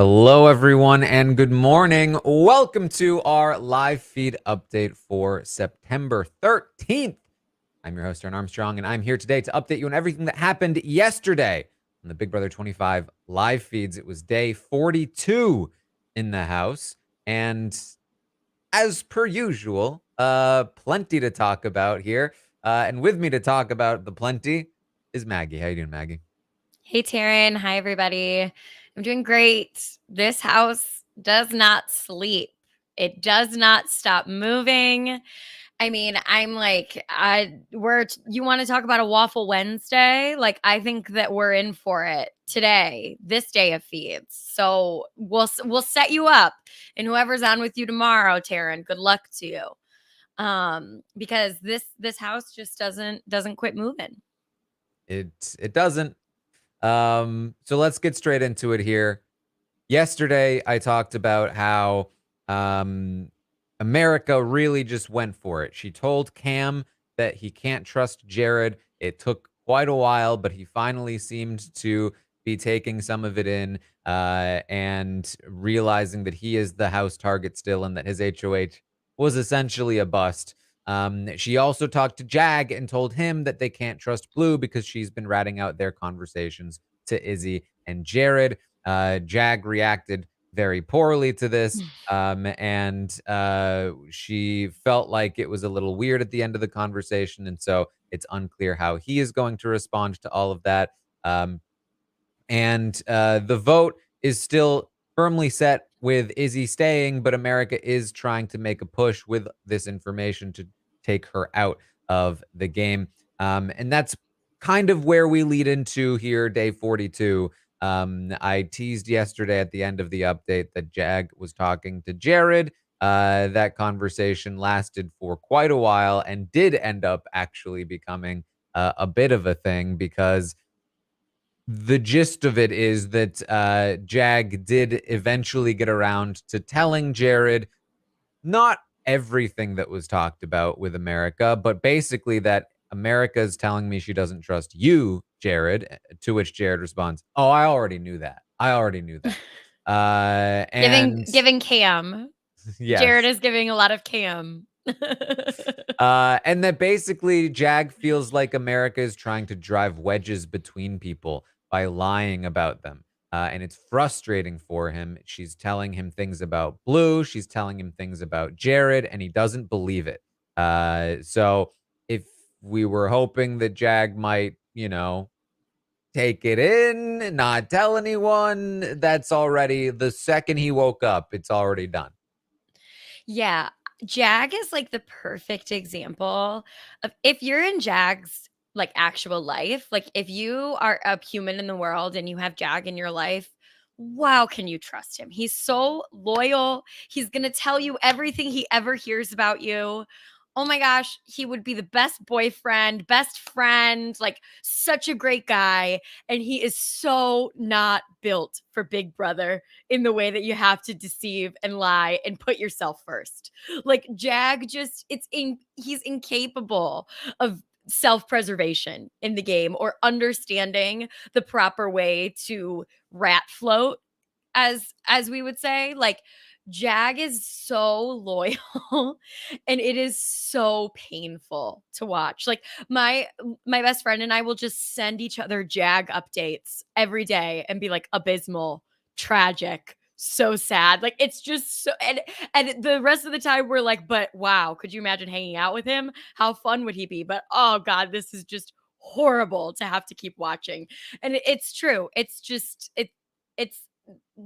Hello, everyone, and good morning. Welcome to our live feed update for September 13th. I'm your host, Taran Armstrong, and I'm here today to update you on everything that happened yesterday on the Big Brother 25 live feeds. It was day 42 in the house, and as per usual, plenty to talk about here. And with me to talk about the plenty is Maggie. How you doing, Maggie? Hey, Taran. Hi, everybody. I'm doing great. This house does not sleep. It does not stop moving. I mean, I'm like, you want to talk about a Waffle Wednesday? Like, I think that we're in for it today, this day of feeds. So we'll set you up, and whoever's on with you tomorrow, Taran, good luck to you. Because this house just doesn't quit moving. It doesn't. So let's get straight into it here. Yesterday, I talked about how America really just went for it. She told Cam that he can't trust Jared. It took quite a while, but he finally seemed to be taking some of it in and realizing that he is the house target still and that his HOH was essentially a bust. She also talked to Jag and told him that they can't trust Blue because she's been ratting out their conversations to Izzy and Jared. Jag reacted very poorly to this, and she felt like it was a little weird at the end of the conversation, and so it's unclear how he is going to respond to all of that. And the vote is still firmly set with Izzy staying, but America is trying to make a push with this information to take her out of the game. And that's kind of where we lead into here, day 42. I teased yesterday at the end of the update that Jag was talking to Jared. That conversation lasted for quite a while and did end up actually becoming a bit of a thing because the gist of it is that Jag did eventually get around to telling Jared not everything that was talked about with America, but basically that America is telling me she doesn't trust you, Jared, to which Jared responds, "Oh, I already knew that. I already knew that." And Giving Cam. Jared yes. is giving a lot of Cam. And that basically Jag feels like America is trying to drive wedges between people by lying about them. And it's frustrating for him. She's telling him things about Blue. She's telling him things about Jared, and he doesn't believe it. So if we were hoping that Jag might, take it in, not tell anyone, that's already the second he woke up, it's already done. Yeah. Jag is like the perfect example of if you're in Jag's like actual life, like if you are a human in the world and you have Jag in your life, wow, can you trust him? He's so loyal. He's going to tell you everything he ever hears about you. Oh my gosh, he would be the best boyfriend, best friend, like such a great guy. And he is so not built for Big Brother in the way that you have to deceive and lie and put yourself first. Like Jag just he's incapable of self-preservation in the game or understanding the proper way to rat float as we would say. Like Jag is so loyal and it is so painful to watch. Like my best friend and I will just send each other Jag updates every day and be like abysmal, tragic, so sad. Like it's just so and the rest of the time we're like, but wow, could you imagine hanging out with him? How fun would he be? But oh god, this is just horrible to have to keep watching. And it's true. It's just it's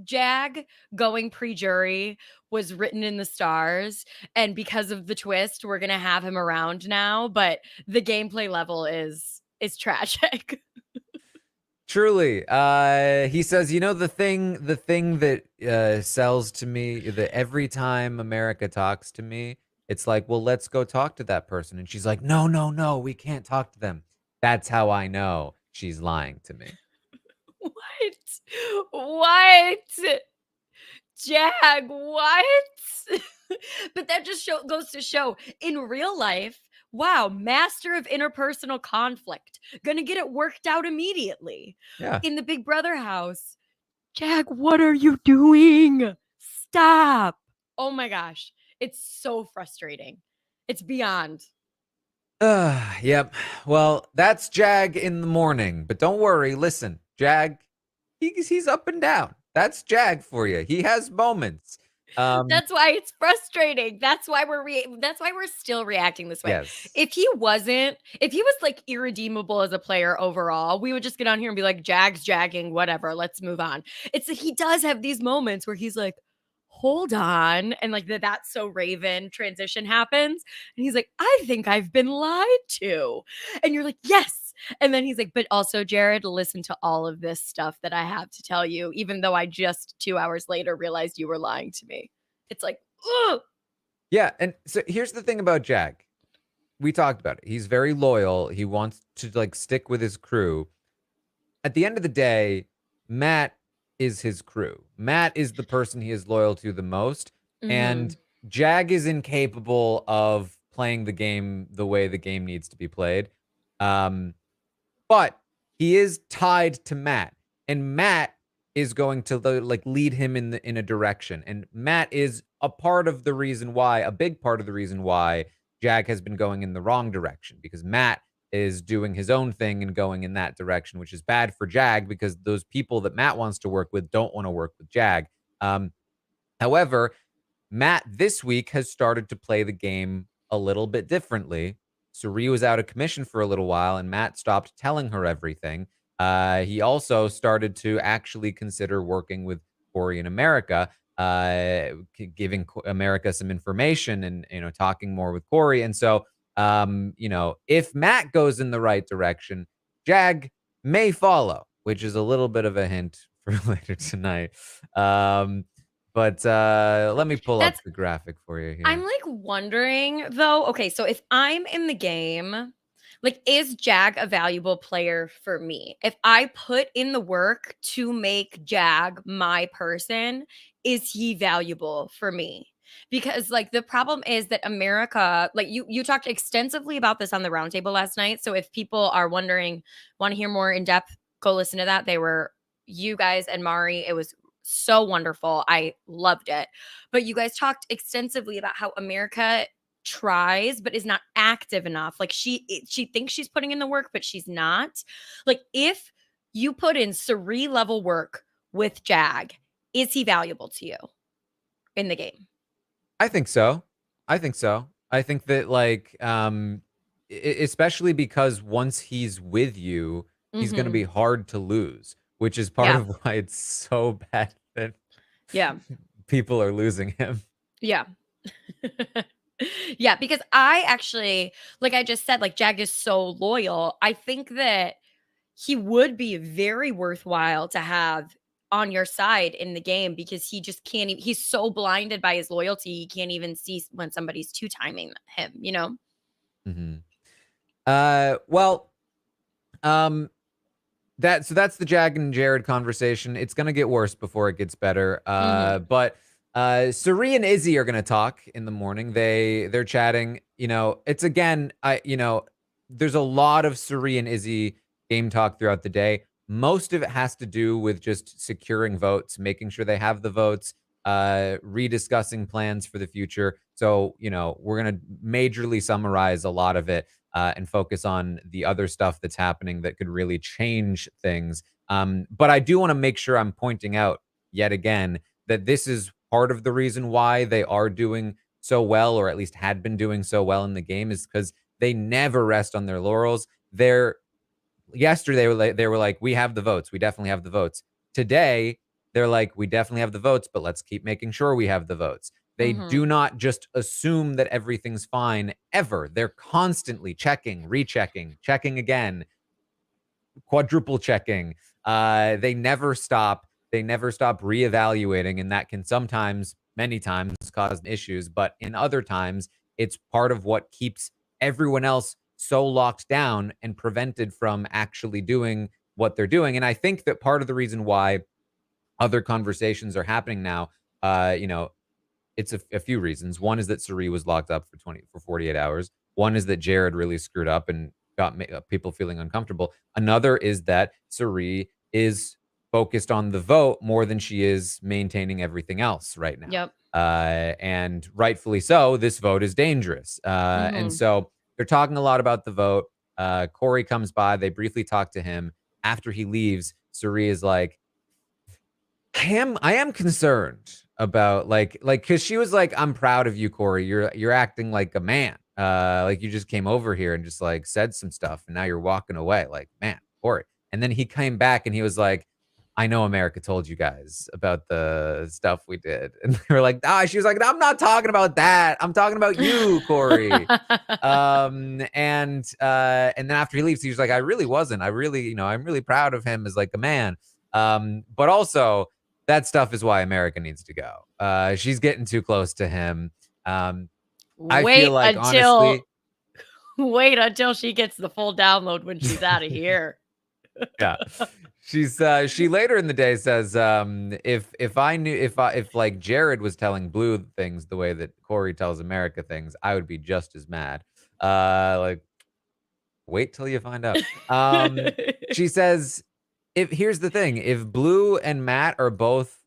Jag going pre-jury was written in the stars, and because of the twist, we're gonna have him around now. But the gameplay level is tragic. Truly. He says, the thing that sells to me, that every time America talks to me, it's like, well, let's go talk to that person. And she's like, no, no, no, we can't talk to them. That's how I know she's lying to me. What? Jag, what? But that just goes to show in real life, wow, master of interpersonal conflict, gonna get it worked out immediately. Yeah. In the Big Brother house, Jag, what are you doing? Stop. Oh my gosh. It's so frustrating. It's beyond. Yep. Well, that's Jag in the morning. But don't worry. Listen, Jag, he's up and down. That's Jag for you. He has moments. That's why it's frustrating. That's why we're still reacting this way. Yes. If he was like irredeemable as a player overall, we would just get on here and be like, Jag's jagging, whatever, let's move on. It's that he does have these moments where he's like, hold on, and like the That's So Raven transition happens, and he's like, I think I've been lied to. And you're like, yes. And then he's like, but also, Jared, listen to all of this stuff that I have to tell you, even though I just 2 hours later realized you were lying to me. It's like, ugh. Yeah. And so here's the thing about Jag. We talked about it. He's very loyal. He wants to like stick with his crew. At the end of the day, Matt is his crew. Matt is the person he is loyal to the most. And Jag is incapable of playing the game the way the game needs to be played. But he is tied to Matt, and Matt is going to like lead him in a direction. And Matt is a big part of the reason why Jag has been going in the wrong direction, because Matt is doing his own thing and going in that direction, which is bad for Jag because those people that Matt wants to work with don't want to work with Jag. However, Matt this week has started to play the game a little bit differently. Cirie was out of commission for a little while, and Matt stopped telling her everything. He also started to actually consider working with Corey in America, giving America some information and talking more with Corey. And so, if Matt goes in the right direction, Jag may follow, which is a little bit of a hint for later tonight. But let me pull up the graphic for you here. I'm like wondering though. Okay, so if I'm in the game, like, is Jag a valuable player for me? If I put in the work to make Jag my person, is he valuable for me? Because like the problem is that America, like you talked extensively about this on the roundtable last night. So if people are wondering, want to hear more in depth, go listen to that. They were you guys and Mari. It was so wonderful. I loved it. But you guys talked extensively about how America tries but is not active enough. Like she thinks she's putting in the work, but she's not. Like if you put in Cirie level work with Jag, is he valuable to you in the game? I think so. I think that like especially because once he's with you, he's going to be hard to lose, which is part of why it's so bad that people are losing him. Yeah. Yeah, because I actually, like I just said, like Jag is so loyal. I think that he would be very worthwhile to have on your side in the game because he just can't, he's so blinded by his loyalty. He can't even see when somebody's two timing him, you know? That's the Jag and Jared conversation. It's going to get worse before it gets better. But Cirie and Izzy are going to talk in the morning. They're chatting. It's again, there's a lot of Cirie and Izzy game talk throughout the day. Most of it has to do with just securing votes, making sure they have the votes, rediscussing plans for the future. So, we're going to majorly summarize a lot of it and focus on the other stuff that's happening that could really change things. But I do want to make sure I'm pointing out yet again that this is part of the reason why they are doing so well, or at least had been doing so well in the game, is because they never rest on their laurels. Yesterday they were like, we have the votes. We definitely have the votes. Today, they're like, we definitely have the votes, but let's keep making sure we have the votes. They do not just assume that everything's fine ever. They're constantly checking, rechecking, checking again, quadruple checking. They never stop. They never stop reevaluating, and that can sometimes, many times, cause issues. But in other times, it's part of what keeps everyone else so locked down and prevented from actually doing what they're doing. And I think that part of the reason why other conversations are happening now, it's a few reasons. One is that Cirie was locked up for 48 hours. One is that Jared really screwed up and got people feeling uncomfortable. Another is that Cirie is focused on the vote more than she is maintaining everything else right now. Yep. And rightfully so, this vote is dangerous. And Mhm. so they're talking a lot about the vote. Corey comes by. They briefly talk to him. After he leaves, Suri is like, I am concerned about because she was like, "I'm proud of you, Corey. You're acting like a man. Like you just came over here and just like said some stuff, and now you're walking away. Like, man, Corey." And then he came back and he was like, "I know America told you guys about the stuff we did," and they were like, "Ah." She was like, "I'm not talking about that. I'm talking about you, Corey." And then after he leaves, he was like, "I really wasn't. I really, I'm really proud of him as like a man." But also that stuff is why America needs to go. She's getting too close to him. I feel Wait like until honestly, wait until she gets the full download when she's out of here. yeah. She later in the day says, if I knew if like Jared was telling Blue things the way that Corey tells America things, I would be just as mad. Like wait till you find out. She says, if here's the thing, if Blue and Matt are both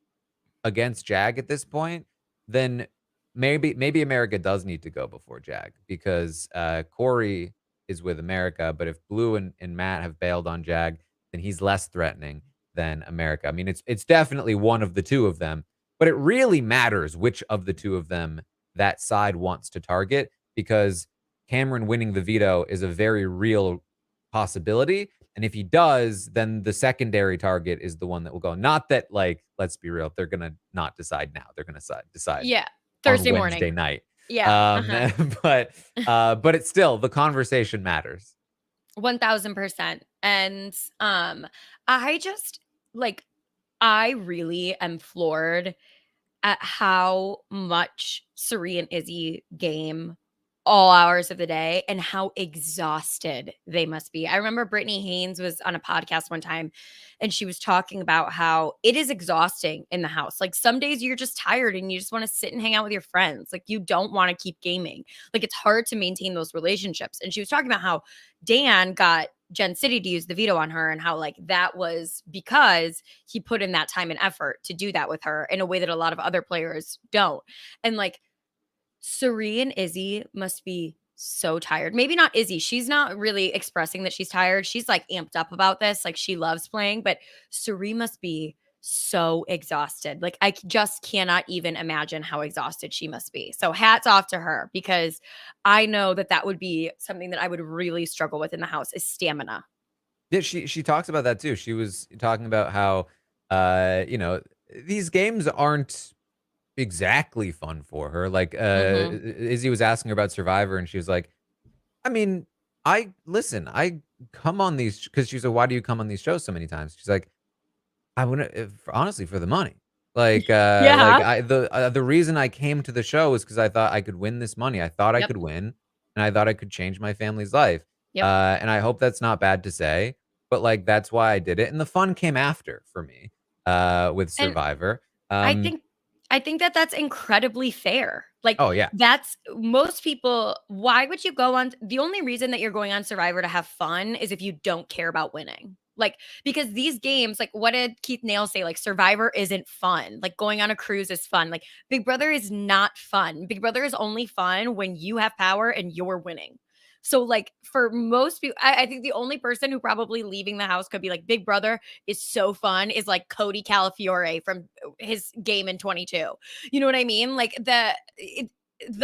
against Jag at this point, then maybe America does need to go before Jag because Corey is with America, but if Blue and Matt have bailed on Jag, then he's less threatening than America. I mean, it's definitely one of the two of them, but it really matters which of the two of them that side wants to target because Cameron winning the veto is a very real possibility. And if he does, then the secondary target is the one that will go. Not that, like, let's be real, they're gonna not decide now. They're gonna decide Yeah, on Thursday Wednesday morning. night. Yeah, Um, uh-huh. but but it's still the conversation matters. 1000%. And I just like I really am floored at how much Suri and Izzy game all hours of the day and how exhausted they must be. I remember Brittany Haynes was on a podcast one time and she was talking about how it is exhausting in the house. Like some days you're just tired and you just want to sit and hang out with your friends. Like you don't want to keep gaming. Like it's hard to maintain those relationships. And she was talking about how Dan got Gen City to use the veto on her and how like that was because he put in that time and effort to do that with her in a way that a lot of other players don't. And like Suri and Izzy must be so tired. Maybe not Izzy. She's not really expressing that she's tired. She's like amped up about this. Like she loves playing, but Suri must be so exhausted. Like just cannot even imagine how exhausted she must be. So hats off to her because I know that that would be something that I would really struggle with in the house is stamina. Yeah, she talks about that too. She was talking about how these games aren't exactly fun for her. Like Mhm. Izzy was asking her about Survivor, and she was like, I mean, I come on these because she's like, why do you come on these shows so many times? She's like, I wouldn't honestly for the money. Like Yeah. the reason I came to the show is because I thought I could win this money. I thought I Yep. could win, and I thought I could change my family's life. Yep. And I hope that's not bad to say, but like that's why I did it. And the fun came after for me with And Survivor. I Um, think I think that that's incredibly fair. Like, oh yeah, that's most people why would you go on the only reason that you're going on Survivor to have fun is if you don't care about winning. Like, because these games, like, what did Keith Nail say? Like, Survivor isn't fun. Like, going on a cruise is fun. Like, Big Brother is not fun. Big Brother is only fun when you have power and you're winning. So, like, for most people, I think the only person who probably leaving the house could be like, Big Brother is so fun is like Cody Calafiore from his game in 22. You know what I mean? Like the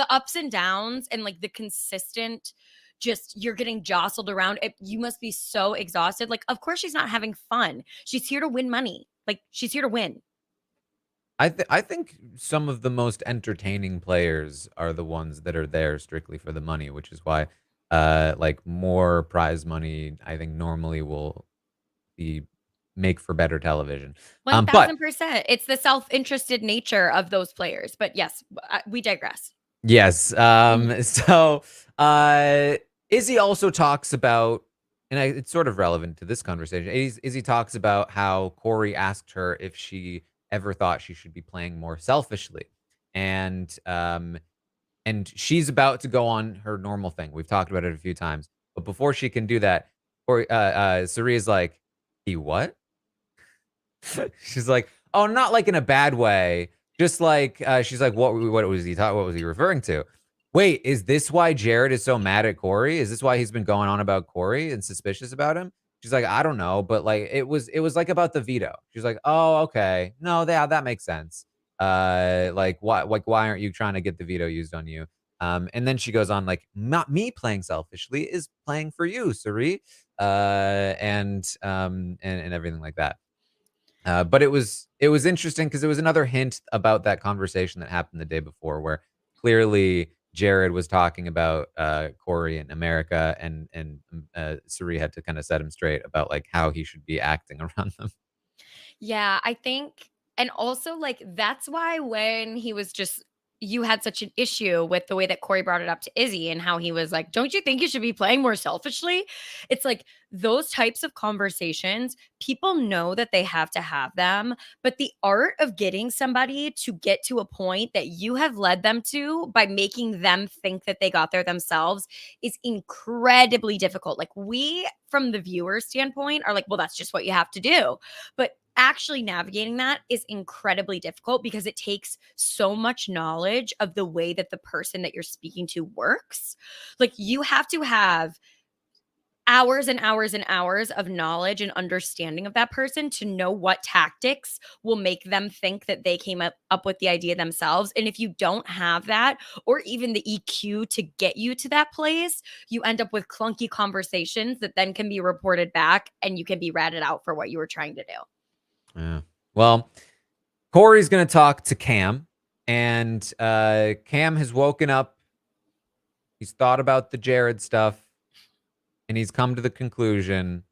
ups and downs and like the consistent just you're getting jostled around it, you must be so exhausted. Like of course she's not having fun. She's here to win money. Like she's here to win. I think some of the most entertaining players are the ones that are there strictly for the money, which is why like more prize money I think normally will be make for better television. But 1000%. It's the self-interested nature of those players. But yes, we digress. yes, Mhm. so Izzy also talks about, and it's sort of relevant to this conversation. Izzy talks about how Corey asked her if she ever thought she should be playing more selfishly, and she's about to go on her normal thing. We've talked about it a few times, but before she can do that, Corey, Sari is like, "He what?" She's like, "Oh, not like in a bad way. Just like," she's like, what was he talking? What was he referring to? Wait, is this why Jared is so mad at Corey? Is this why he's been going on about Corey and suspicious about him?" She's like, "I don't know, but like it was like about the veto." She's like, "Oh, okay. No, that makes sense. Why aren't you trying to get the veto used on you?" And then she goes on like, "Not me playing selfishly, is playing for you, Suri." And everything like that. But it was interesting because it was another hint about that conversation that happened the day before, where clearly Jared was talking about Corey and America, and Suri had to kind of set him straight about like how he should be acting around them. Yeah, I think, and also, like, that's why when he was just, you had such an issue with the way that Corey brought it up to Izzy and how he was like, "Don't you think you should be playing more selfishly?" It's like those types of conversations, people know that they have to have them, but the art of getting somebody to get to a point that you have led them to by making them think that they got there themselves is incredibly difficult. Like, we, from the viewer standpoint, are like, "Well, that's just what you have to do." But actually navigating that is incredibly difficult because it takes so much knowledge of the way that the person that you're speaking to works. Like, you have to have hours and hours and hours of knowledge and understanding of that person to know what tactics will make them think that they came up with the idea themselves. And if you don't have that, or even the EQ to get you to that place, you end up with clunky conversations that then can be reported back and you can be ratted out for what you were trying to do. Yeah. Well, Corey's gonna talk to Cam, and Cam has woken up. He's thought about the Jared stuff, and he's come to the conclusion,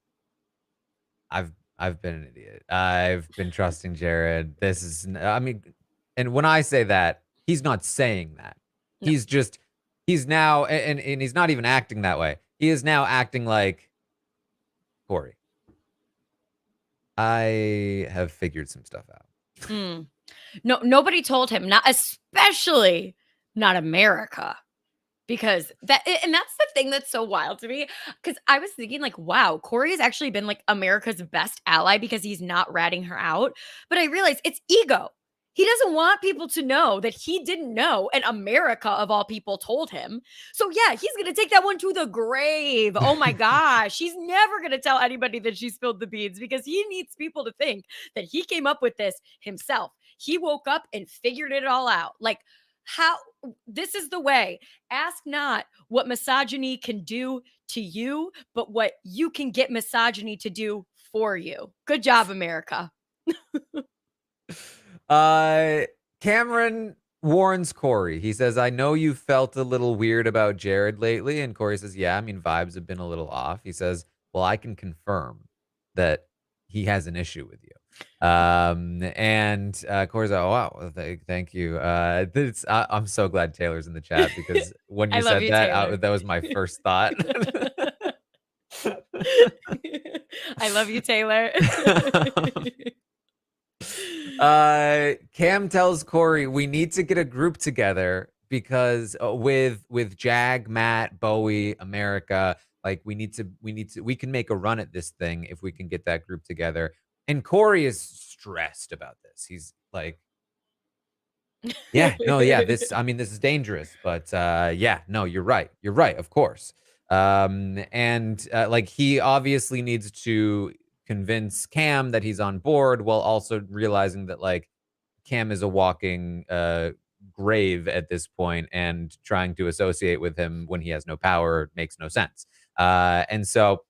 I've been an idiot. I've been trusting Jared. This is I mean, and when I say that, he's not saying that. No. He's now, and he's not even acting that way. He is now acting like, Corey, I have figured some stuff out. Mm. No, nobody told him, not especially not America. Because and that's the thing that's so wild to me. Because I was thinking, like, wow, Corey has actually been like America's best ally because he's not ratting her out. But I realized it's ego. He doesn't want people to know that he didn't know, and America, of all people, told him. So, yeah, he's going to take that one to the grave. Oh my gosh. He's never going to tell anybody that she spilled the beans because he needs people to think that he came up with this himself. He woke up and figured it all out. Like, how this is the way. Ask not what misogyny can do to you, but what you can get misogyny to do for you. Good job, America. Uh, Cameron warns Corey. He says, "I know you felt a little weird about Jared lately." And Corey says, "Yeah, I mean, vibes have been a little off." He says, "Well, I can confirm that he has an issue with you." And Corey's like, "Oh, wow, well, thank you." I'm so glad Taylor's in the chat because when I you love said you, that, Taylor. that was my first thought. I love you, Taylor. Cam tells Corey, "We need to get a group together because with Jag, Matt, Bowie, America, like we can make a run at this thing if we can get that group together." And Corey is stressed about this. He's like, "Yeah, no, yeah, this is dangerous, but yeah, no, you're right. You're right, of course." And like he obviously needs to convince Cam that he's on board while also realizing that like Cam is a walking grave at this point, and trying to associate with him when he has no power makes no sense. And so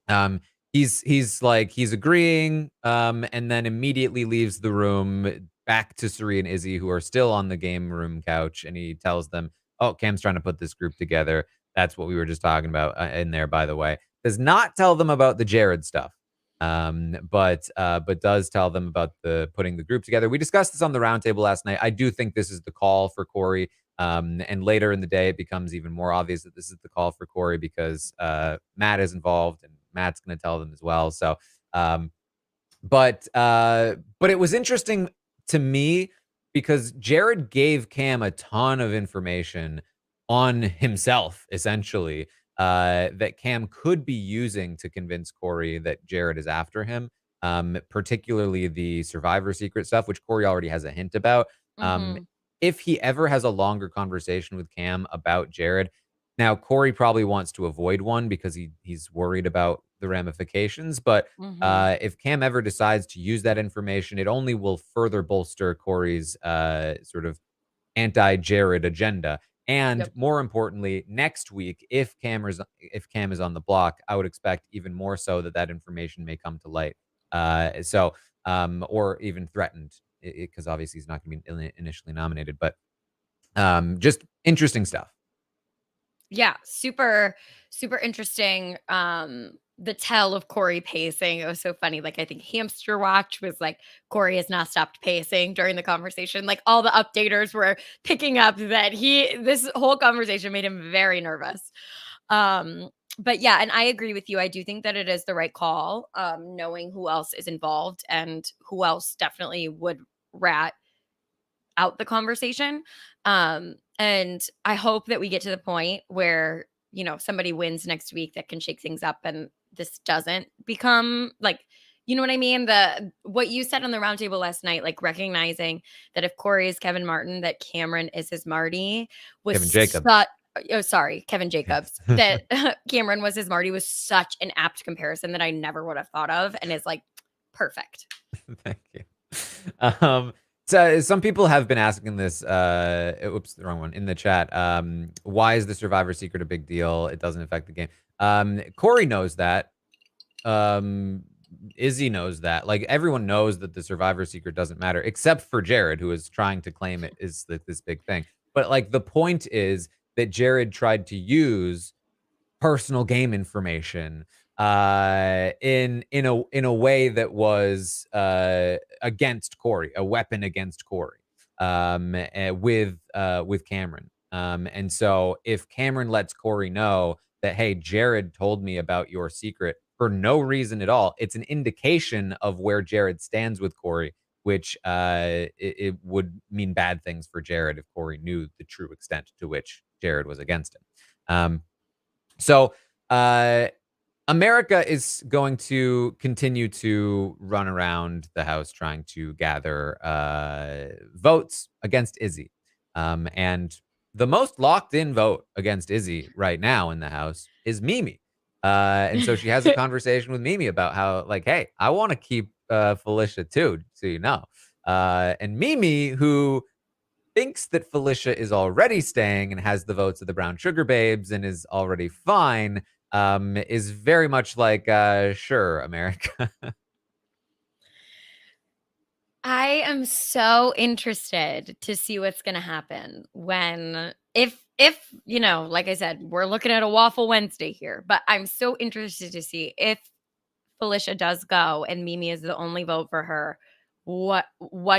um, he's agreeing, and then immediately leaves the room back to Suri and Izzy, who are still on the game room couch, and he tells them, "Oh, Cam's trying to put this group together." That's what we were just talking about in there, by the way. Does not tell them about the Jared stuff, but does tell them about the putting the group together. We discussed this on the roundtable last night. I do think this is the call for Corey. And later in the day, it becomes even more obvious that this is the call for Corey because Matt is involved, and Matt's going to tell them as well. So, um, but it was interesting to me because Jared gave Cam a ton of information on himself, essentially, that Cam could be using to convince Corey that Jared is after him. particularly the survivor secret stuff, which Corey already has a hint about. Um, Mhm. if he ever has a longer conversation with Cam about Jared, now Corey probably wants to avoid one because he's worried about the ramifications. But Mhm. if Cam ever decides to use that information, it only will further bolster Corey's sort of anti-Jared agenda. And Yep. more importantly, next week, if Cam is on the block, I would expect even more so that information may come to light. Or even threatened, because obviously he's not going to be initially nominated. But just interesting stuff. Yeah, super, super interesting. The tell of Corey pacing. It was so funny. Like, I think Hamster Watch was like, Corey has not stopped pacing during the conversation. Like, all the updaters were picking up that this whole conversation made him very nervous. Um, but yeah, and I agree with you. I do think that it is the right call, knowing who else is involved and who else definitely would rat out the conversation. And I hope that we get to the point where, somebody wins next week that can shake things up and this doesn't become like, you know what I mean? What you said on the roundtable last night, like recognizing that if Corey is Kevin Martin, that Cameron is his Marty was Kevin Jacobs. oh, sorry, Kevin Jacobs, that Cameron was his Marty was such an apt comparison that I never would have thought of and is like perfect. Thank you. So some people have been asking this, oops, the wrong one, in the chat. Why is the survivor secret a big deal? It doesn't affect the game. Corey knows that. Izzy knows that. Like, everyone knows that the survivor secret doesn't matter, except for Jared, who is trying to claim it is this big thing. But like, the point is that Jared tried to use personal game information in a way that was against Corey, a weapon against Corey, with Cameron. And so if Cameron lets Corey know that, hey, Jared told me about your secret for no reason at all, it's an indication of where Jared stands with Corey, which it would mean bad things for Jared if Corey knew the true extent to which Jared was against him. So America is going to continue to run around the house trying to gather votes against Izzy. And the most locked in vote against Izzy right now in the house is Mimi. And so she has a conversation with Mimi about how, like, hey, I want to keep Felicia too, so you know. And Mimi, who thinks that Felicia is already staying and has the votes of the Brown Sugar Babes and is already fine, is very much like, sure, America. I am so interested to see what's going to happen if like I said, we're looking at a waffle Wednesday here, but I'm so interested to see if Felicia does go and Mimi is the only vote for her. What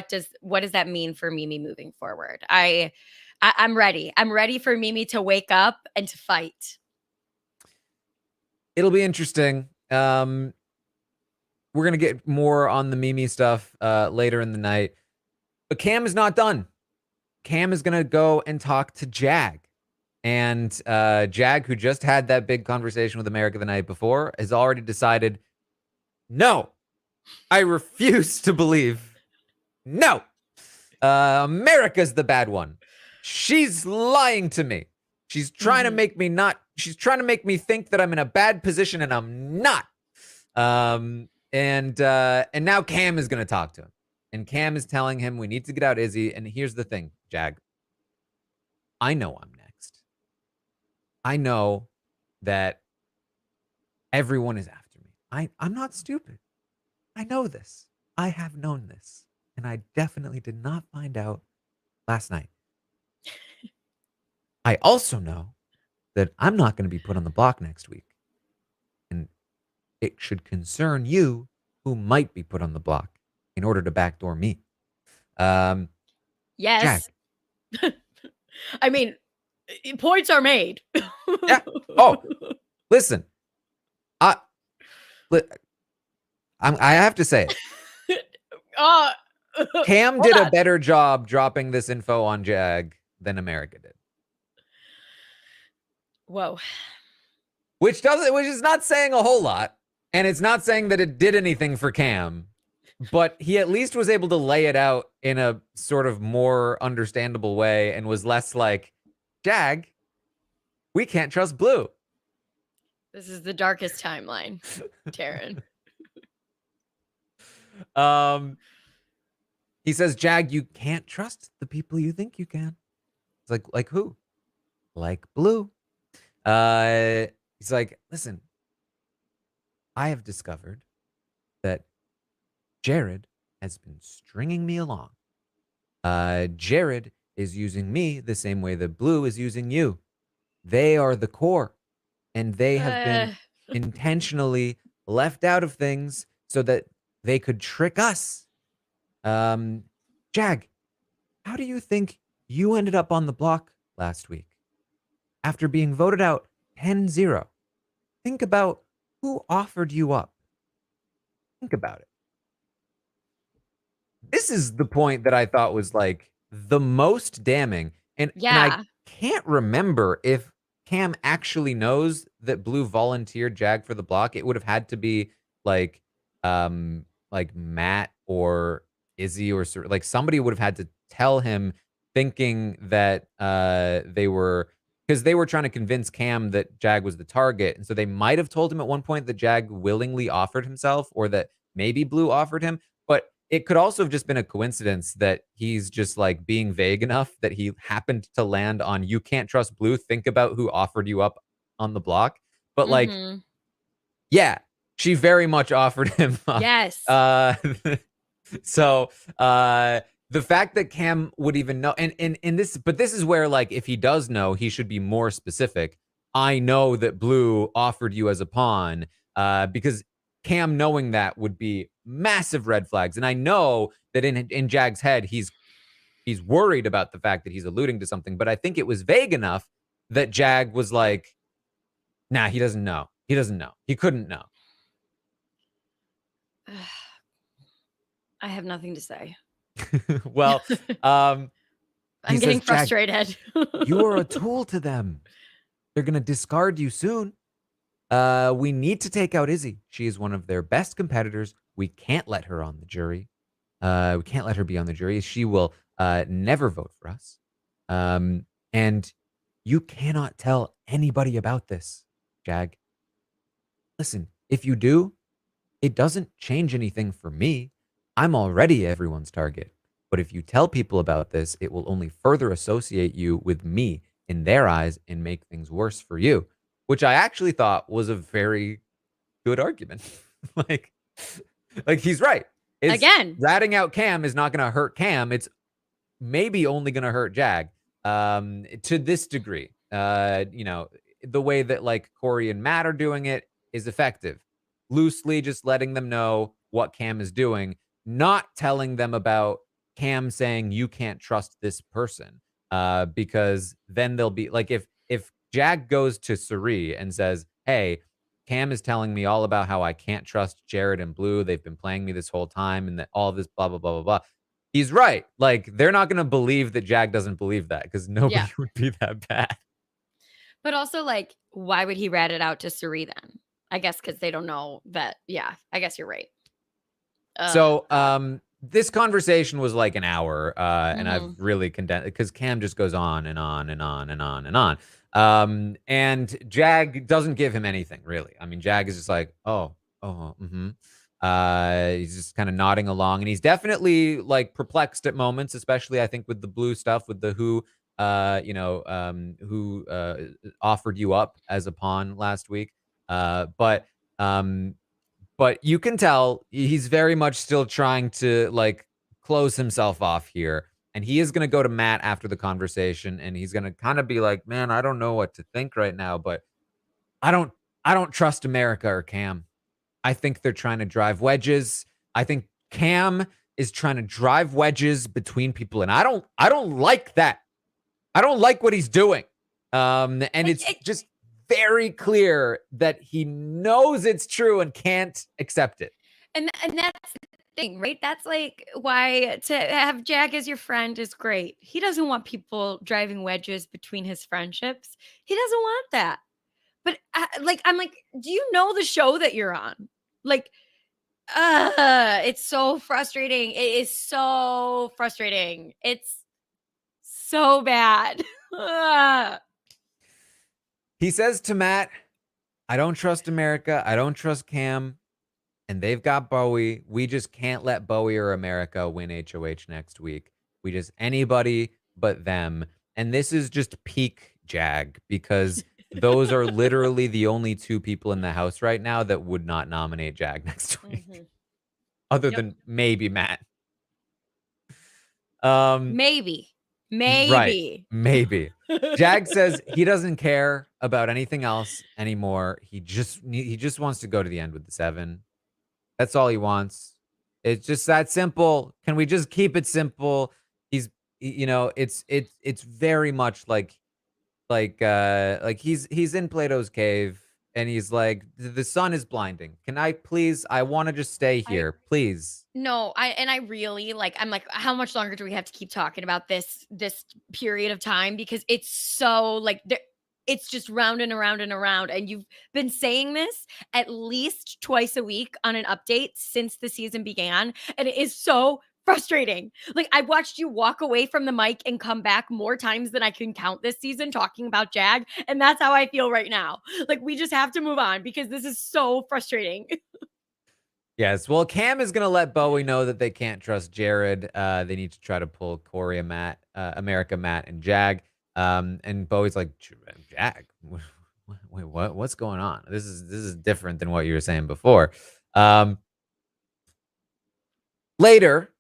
does that mean for Mimi moving forward? I'm ready. I'm ready for Mimi to wake up and to fight. It'll be interesting. We're going to get more on the Mimi stuff later in the night. But Cam is not done. Cam is going to go and talk to Jag. And Jag, who just had that big conversation with America the night before, has already decided, no, I refuse to believe. No, America's the bad one. She's lying to me. She's trying to make me she's trying to make me think that I'm in a bad position and I'm not. And now Cam is going to talk to him. And Cam is telling him we need to get out Izzy. And here's the thing, Jag. I know I'm next. I know that everyone is after me. I'm not stupid. I know this. I have known this. And I definitely did not find out last night. I also know that I'm not going to be put on the block next week. And it should concern you who might be put on the block in order to backdoor me. Yes. I mean, points are made. Yeah. Oh, listen. I have to say it. Cam did a better job dropping this info on Jag than America did. Whoa. Which is not saying a whole lot. And it's not saying that it did anything for Cam, but he at least was able to lay it out in a sort of more understandable way and was less like, Jag, we can't trust Blue. This is the darkest timeline, Taran. He says, Jag, you can't trust the people you think you can. It's like who? Like Blue. He's like, listen, I have discovered that Jared has been stringing me along. Jared is using me the same way that Blue is using you. They are the core, and they have been intentionally left out of things so that they could trick us. Jag, how do you think you ended up on the block last week? After being voted out 10-0, think about who offered you up. Think about it. This is the point that I thought was like the most damning. And I can't remember if Cam actually knows that Blue volunteered Jag for the block. It would have had to be like Matt or Izzy or like somebody would have had to tell him, thinking that they were, because they were trying to convince Cam that Jag was the target. And so they might have told him at one point that Jag willingly offered himself, or that maybe Blue offered him. But it could also have just been a coincidence that he's just like being vague enough that he happened to land on, you can't trust Blue. Think about who offered you up on the block. But like, yeah, she very much offered him up. Yes. So the fact that Cam would even know, and this, but this is where, like, if he does know, he should be more specific. I know that Blue offered you as a pawn, because Cam knowing that would be massive red flags. And I know that in Jag's head, he's worried about the fact that he's alluding to something, but I think it was vague enough that Jag was like, nah, he doesn't know. He doesn't know. He couldn't know. I have nothing to say. Well, I'm getting frustrated. You are a tool to them. They're going to discard you soon. We need to take out Izzy. She is one of their best competitors. We can't let her on the jury. We can't let her be on the jury. She will never vote for us. And you cannot tell anybody about this, Jag. Listen, if you do, it doesn't change anything for me. I'm already everyone's target. But if you tell people about this, it will only further associate you with me in their eyes and make things worse for you, which I actually thought was a very good argument. like he's right. Again, ratting out Cam is not going to hurt Cam. It's maybe only going to hurt Jag to this degree. The way that like Corey and Matt are doing it is effective. Loosely just letting them know what Cam is doing, not telling them about Cam saying you can't trust this person, because then they'll be like, if Jag goes to Suri and says, hey, Cam is telling me all about how I can't trust Jared and Blue. They've been playing me this whole time and that all this blah, blah, blah, blah, blah. He's right. Like, they're not going to believe that Jag doesn't believe that, because nobody would be that bad. But also, like, why would he rat it out to Suri then? I guess because they don't know that. Yeah, I guess you're right. So this conversation was like an hour, and I've really condensed because Cam just goes on and on and on and on and on. And Jag doesn't give him anything, really. I mean, Jag is just like, he's just kind of nodding along, and he's definitely like perplexed at moments, especially I think with the Blue stuff, with the who offered you up as a pawn last week. But you can tell he's very much still trying to like close himself off here. And he is going to go to Matt after the conversation, and he's going to kind of be like, man, I don't know what to think right now, but I don't trust America or Cam. I think they're trying to drive wedges. I think Cam is trying to drive wedges between people, and I don't like that. I don't like what he's doing. And it's just very clear that he knows it's true and can't accept it. And that's the thing, right? That's like why to have Jag as your friend is great. He doesn't want people driving wedges between his friendships. He doesn't want that. But I'm like, do you know the show that you're on? Like, it's so frustrating. It is so frustrating. It's so bad. He says to Matt, I don't trust America. I don't trust Cam. And they've got Bowie. We just can't let Bowie or America win HOH next week. We just anybody but them. And this is just peak Jag because those are literally the only two people in the house right now that would not nominate Jag next week, Mhm. other Yep. than maybe Matt. Maybe. Right. Maybe. Maybe. Jag says he doesn't care about anything else anymore. He just wants to go to the end with the 7. That's all he wants. It's just that simple. Can we just keep it simple? He's it's very much like he's in Plato's cave and he's like, the sun is blinding. Can I please? I want to just stay I here. Please. No, I really like I'm like, how much longer do we have to keep talking about this period of time? Because it's so like it's just round and around and around. And you've been saying this at least twice a week on an update since the season began. And it is so frustrating. Like I've watched you walk away from the mic and come back more times than I can count this season talking about Jag. And that's how I feel right now. Like we just have to move on because this is so frustrating. Yes. Well, Cam is going to let Bowie know that they can't trust Jared. They need to try to pull Corey and Matt, America, Matt, and Jag. And Bowie's like, Jag? Wait, what? What's going on? This is different than what you were saying before. Later,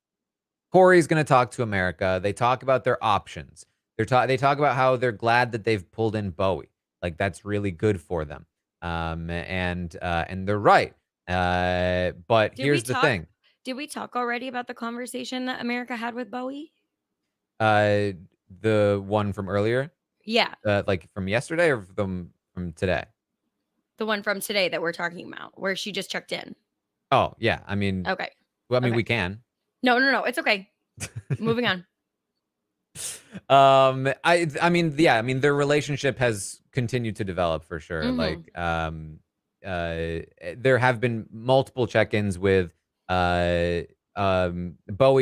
Corey's going to talk to America. They talk about their options. They talk about how they're glad that they've pulled in Bowie. Like that's really good for them. And they're right. But Did we here's the talk thing. did we talk already about the conversation that America had with Bowie? Uh, the one from earlier, Yeah, like from yesterday or from today? the one from today that we're talking about where she just checked in. Oh, yeah. I mean, Okay. well, I mean, Okay. we can. No, no, no, it's okay. Moving on. I mean, yeah, I mean, their relationship has continued to develop for sure. Mhm. Like, there have been multiple check-ins with Bowie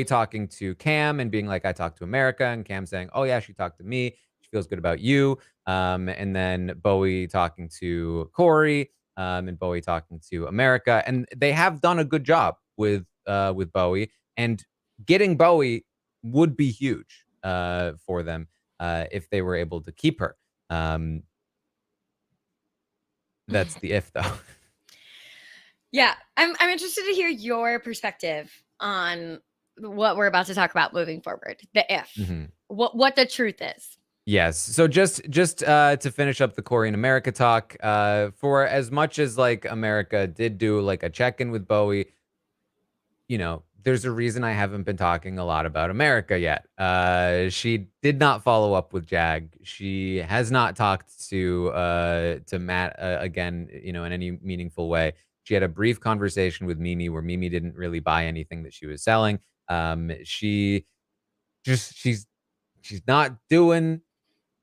talking to Cam and being like, I talked to America, and Cam saying, oh yeah, she talked to me. She feels good about you. And then Bowie talking to Corey, and Bowie talking to America. And they have done a good job with Bowie. And getting Bowie would be huge for them if they were able to keep her. That's the if, though. Yeah, I'm interested to hear your perspective on what we're about to talk about moving forward. The if. hmm What the truth is. Yes. So just to finish up the Corey and America talk, for as much as like America did do like a check in with Bowie, there's a reason I haven't been talking a lot about America yet. She did not follow up with Jag. She has not talked to Matt again, in any meaningful way. She had a brief conversation with Mimi where Mimi didn't really buy anything that she was selling. She just she's not doing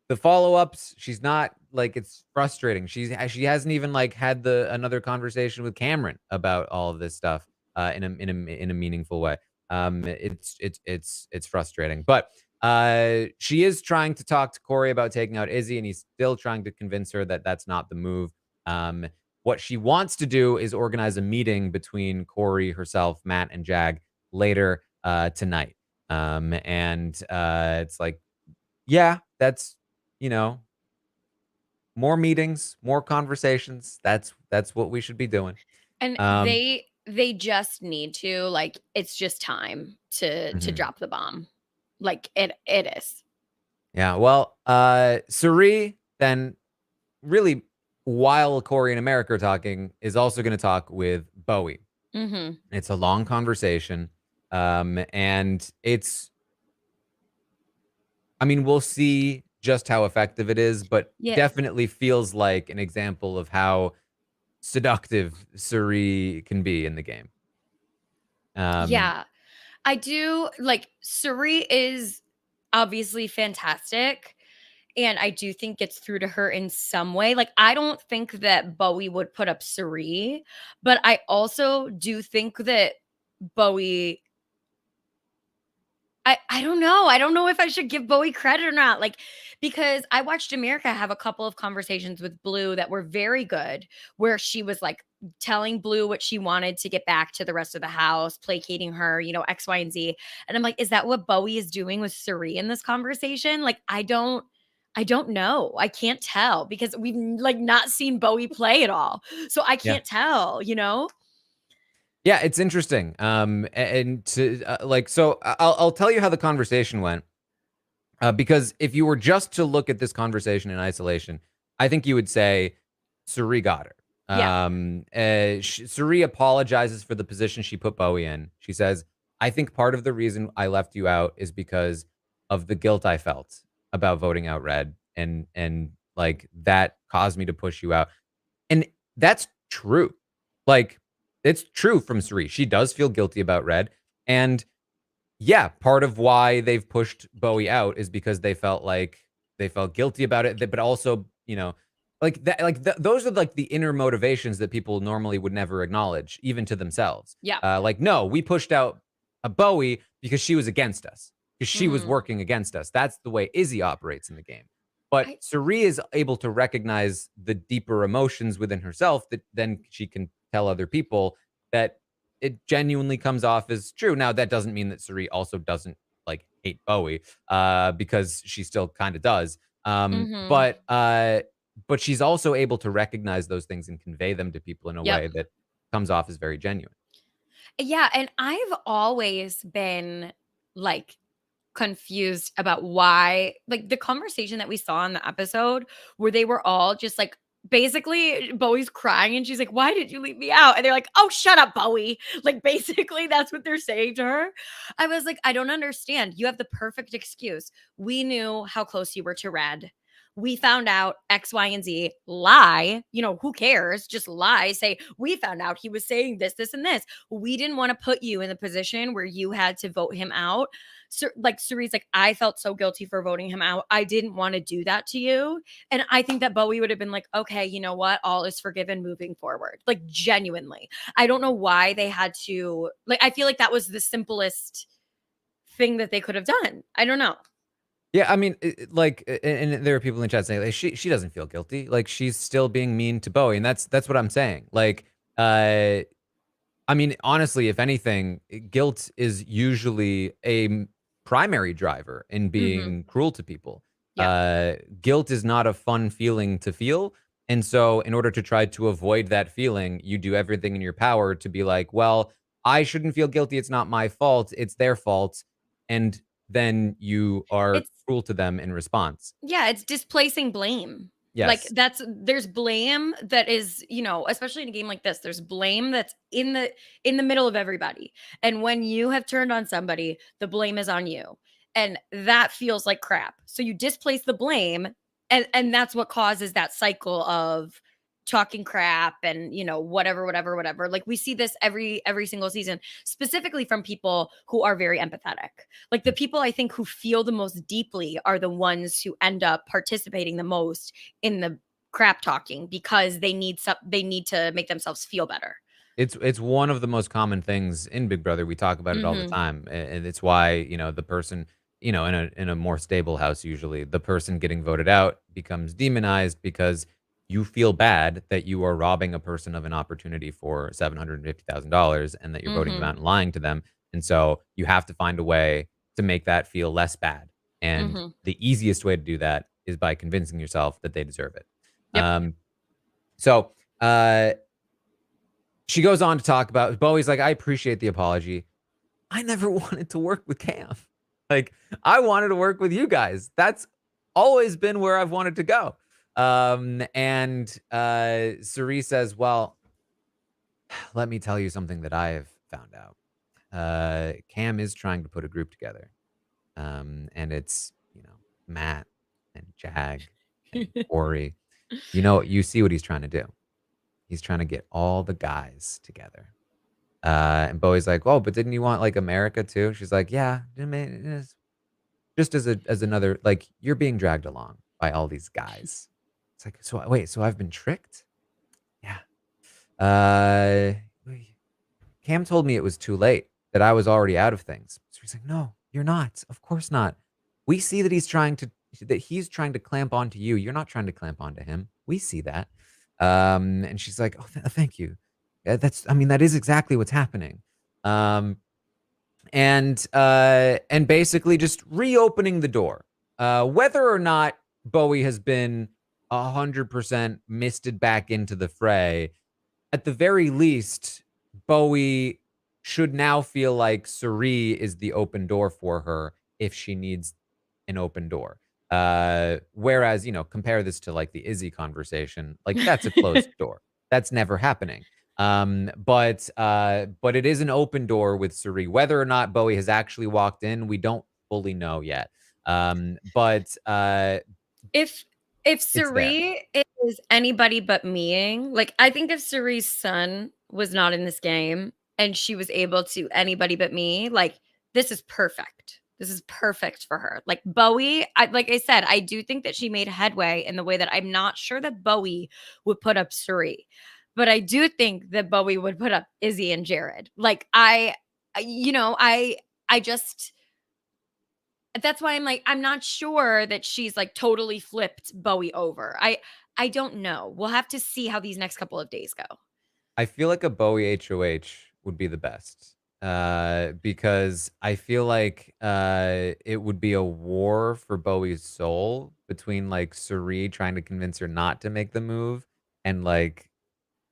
the follow-ups. She's not like it's frustrating. She hasn't even like had the another conversation with Cameron about all of this stuff in a meaningful way. It's frustrating. But she is trying to talk to Corey about taking out Izzy, and he's still trying to convince her that that's not the move. What she wants to do is organize a meeting between Corey, herself, Matt, and Jag later tonight. And it's like, yeah, that's you know, more meetings, more conversations. That's what we should be doing. And Um, they just need to like it's just time to mhm. drop the bomb. Like it is. Yeah, well, Suri then really while Corey and America are talking is also going to talk with Bowie. Mhm. It's a long conversation. And I mean, we'll see just how effective it is, but Yeah. definitely feels like an example of how seductive Suri can be in the game. Um, Yeah. I do like Suri is obviously fantastic. and I do think gets through to her in some way. Like, I don't think that Bowie would put up Cirie, but I also do think that Bowie I don't know. I don't know if I should give Bowie credit or not. Like, because I watched America have a couple of conversations with Blue that were very good, where she was like telling Blue what she wanted to get back to the rest of the house, placating her, X, Y, and Z. And I'm like, is that what Bowie is doing with Cirie in this conversation? Like, I don't know. I can't tell because we've like not seen Bowie play at all. So I Yeah. can't tell. Yeah, it's interesting. And to so I'll tell you how the conversation went. Because if you were just to look at this conversation in isolation, I think you would say Cirie got her. Yeah. Cirie apologizes for the position she put Bowie in. She says, "I think part of the reason I left you out is because of the guilt I felt about voting out Red, and like that caused me to push you out." And that's true. Like, it's true from Cirie. She does feel guilty about Red, and yeah, part of why they've pushed Bowie out is because they felt guilty about it, but also, like that, those are like the inner motivations that people normally would never acknowledge, even to themselves. Yeah. Like, no, we pushed out a Bowie because she was against us, because she was Mhm. working against us. That's the way Izzy operates in the game. But I Cirie is able to recognize the deeper emotions within herself that then she can tell other people that it genuinely comes off as true. Now, that doesn't mean that Cirie also doesn't like hate Bowie, because she still kind of does. Mhm. But she's also able to recognize those things and convey them to people in a Yep. way that comes off as very genuine. Yeah, and I've always been, like, confused about why like, the conversation that we saw in the episode where they were all just, like basically, Bowie's crying, and she's like, "Why did you leave me out?" And they're like, "Oh, shut up, Bowie." Like, basically, that's what they're saying to her. I was like, "I don't understand. You have the perfect excuse. We knew how close you were to Red. We found out X, Y, and Z. Lie. Who cares? Just lie. Say, we found out he was saying this, this, and this. We didn't want to put you in the position where you had to vote him out. So, like, Cerie's like, I felt so guilty for voting him out. I didn't want to do that to you. And I think that Bowie would have been like, okay, you know what? All is forgiven moving forward. Like, genuinely. I don't know why they had to, like, I feel like that was the simplest thing that they could have done. I don't know. Yeah, I mean, and there are people in the chat saying like, she doesn't feel guilty, like she's still being mean to Bowie, and that's what I'm saying. Like, I mean, honestly, if anything, guilt is usually a primary driver in Hmm. being cruel to people. Yeah. Guilt is not a fun feeling to feel. And so, in order to try to avoid that feeling, you do everything in your power to be like, well, I shouldn't feel guilty. It's not my fault. It's their fault. And then you are It's cruel to them in response. Yeah, it's displacing blame. Like Yes. there's blame that is, especially in a game like this, there's blame that's in the middle of everybody. And when you have turned on somebody, the blame is on you. And that feels like crap. So you displace the blame, and that's what causes that cycle of talking crap and, whatever, whatever, whatever. Like, we see this every single season, specifically from people who are very empathetic. Like, the people I think who feel the most deeply are the ones who end up participating the most in the crap talking because they need to make themselves feel better. It's one of the most common things in Big Brother. We talk about it all the Mhm. time, and it's why, the person, in a more stable house, usually the person getting voted out becomes demonized because you feel bad that you are robbing a person of an opportunity for $750,000 and that you're voting them Mhm. out and lying to them. And so you have to find a way to make that feel less bad. And Mhm. the easiest way to do that is by convincing yourself that they deserve it. Yep. Um, so uh she goes on to talk about Bowie's like, "I appreciate the apology. I never wanted to work with Cam. Like, I wanted to work with you guys. That's always been where I've wanted to go." And Cerie says, "Well, let me tell you something that I have found out. Cam is trying to put a group together. And it's, Matt and Jag and Corey. You see what he's trying to do. He's trying to get all the guys together." And Bowie's like, "Oh, but didn't you want like America too?" She's like, "Yeah, I mean, just as another, like, you're being dragged along." by all these guys. It's like, so wait, so I've been tricked? Yeah. Uh, Cam told me it was too late, that I was already out of things. So he's like, no, you're not. Of course not. We see that he's trying to clamp onto you. You're not trying to clamp onto him. We see that. And she's like, oh, thank you. I mean, that is exactly what's happening. And basically just reopening the door. Whether or not Bowie has been 100% misted back into the fray, at the very least, Bowie should now feel like Suri is the open door for her if she needs an open door. Whereas, compare this to like the Izzy conversation, like that's a closed door. That's never happening. But it is an open door with Suri. Whether or not Bowie has actually walked in, we don't fully know yet. But If it's there. Suri is anybody but meing, like, I think if Suri's son was not in this game and she was able to anybody but me, like, this is perfect. This is perfect for her. Like, Bowie, like I said, I do think that she made headway in the way that I'm not sure that Bowie would put up Suri, but I do think that Bowie would put up Izzy and Jared. Like, I just that's why I'm like, I'm not sure that she's like totally flipped Bowie over. I don't know. We'll have to see how these next couple of days go. I feel like a Bowie HOH would be the best. Because I feel like it would be a war for Bowie's soul between like Suri trying to convince her not to make the move, and like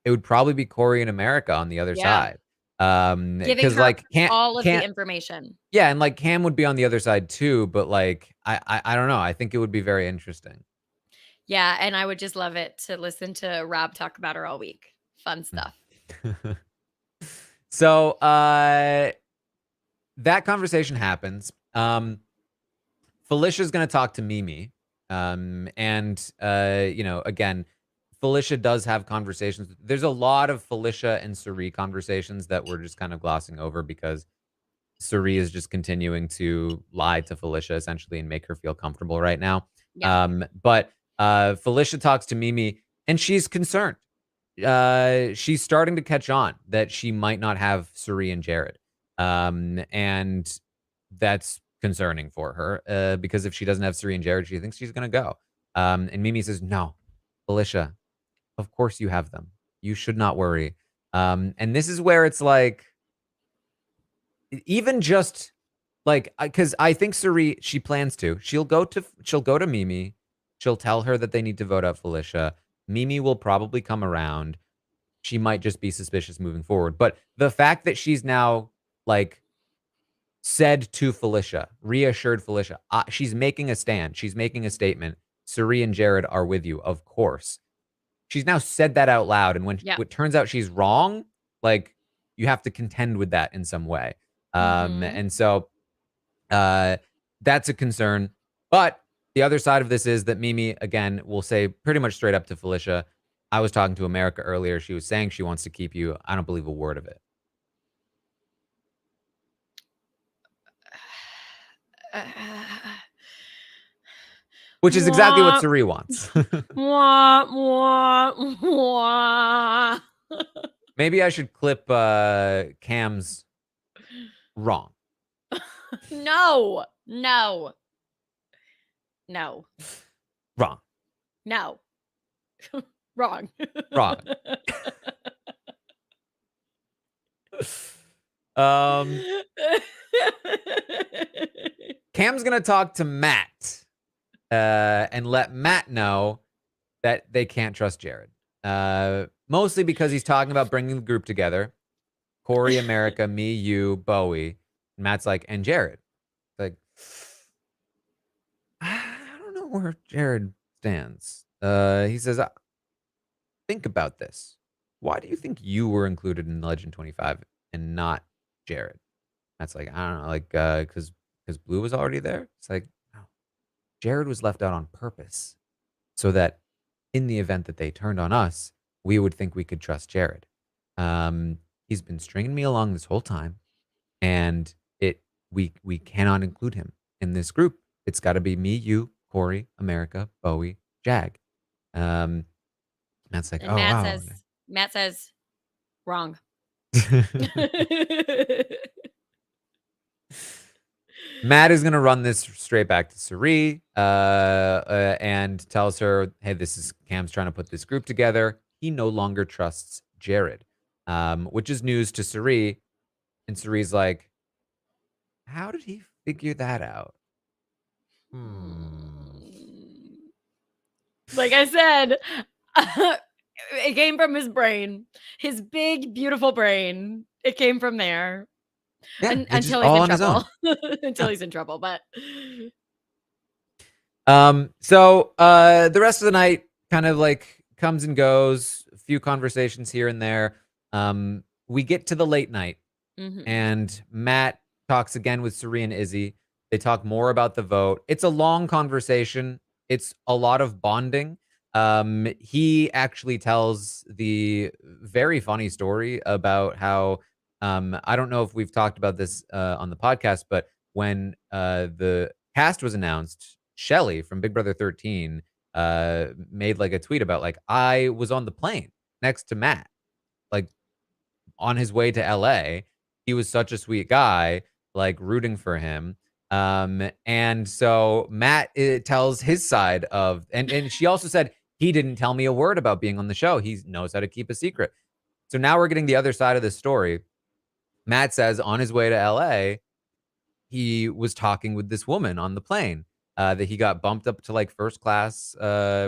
it would probably be Corey in America on the other Yeah. side. Giving Because her like all of the can't information. yeah, and like Cam would be on the other side too, but like I don't know. I think it would be very interesting. Yeah, and I would just love it to listen to Rob talk about her all week. Fun stuff. So that conversation happens. Felicia's gonna talk to Mimi. And again, Felicia does have conversations. There's a lot of Felicia and Suri conversations that we're just kind of glossing over because Suri is just continuing to lie to Felicia essentially and make her feel comfortable right now. Yeah. But Felicia talks to Mimi and she's concerned. She's starting to catch on that she might not have Suri and Jared. And that's concerning for her because if she doesn't have Suri and Jared, she thinks she's going to go. And Mimi says, no, Felicia, of course you have them. You should not worry. And this is where it's like, even just like, because I think Suri, she plans to. She'll go to Mimi. She'll tell her that they need to vote out Felicia. Mimi will probably come around. She might just be suspicious moving forward. But the fact that she's now like said to Felicia, reassured Felicia, she's making a stand. She's making a statement. Suri and Jared are with you, of course. She's now said that out loud. And when Yeah. it turns out she's wrong, like you have to contend with that in some way. And so that's a concern. But the other side of this is that Mimi, again, will say pretty much straight up to Felicia, I was talking to America earlier. She was saying she wants to keep you. I don't believe a word of it. Which is exactly what Suri wants. Maybe I should clip Cam's wrong. No. No. No. Wrong. No. Wrong. Wrong. Cam's gonna talk to Matt and let Matt know that they can't trust Jared. Mostly because he's talking about bringing the group together. Corey, America, me, you, Bowie. And Matt's like, and Jared. Like, I don't know where Jared stands. He says, think about this. Why do you think you were included in Legend 25 and not Jared? That's like, I don't know, like, because Blue was already there. It's like, no. Jared was left out on purpose so that in the event that they turned on us, we would think we could trust Jared. He's been stringing me along this whole time, and we cannot include him in this group. It's got to be me, you, Corey, America, Bowie, Jag. Matt's like, And oh, wow. Matt says, wrong. Matt is going to run this straight back to Suri and tells her, hey, this is Cam's trying to put this group together. He no longer trusts Jared, which is news to Suri. And Suri's like, how did he figure that out? Like I said, it came from his brain, his big, beautiful brain. It came from there. Yeah, it's just Until he's all in on his own. trouble. Until he's in trouble, but so the rest of the night kind of like comes and goes, a few conversations here and there. We get to the late night and Matt talks again with Suri and Izzy. They talk more about the vote. It's a long conversation. It's a lot of bonding. He actually tells the very funny story about how I don't know if we've talked about this on the podcast, but when the cast was announced, Shelly from Big Brother 13 made like a tweet about like, I was on the plane next to Matt, like on his way to LA. He was such a sweet guy, like rooting for him. And so Matt tells his side of, and she also said, he didn't tell me a word about being on the show. He knows how to keep a secret. So now we're getting the other side of the story. Matt says on his way to LA, he was talking with this woman on the plane, that he got bumped up to like first class,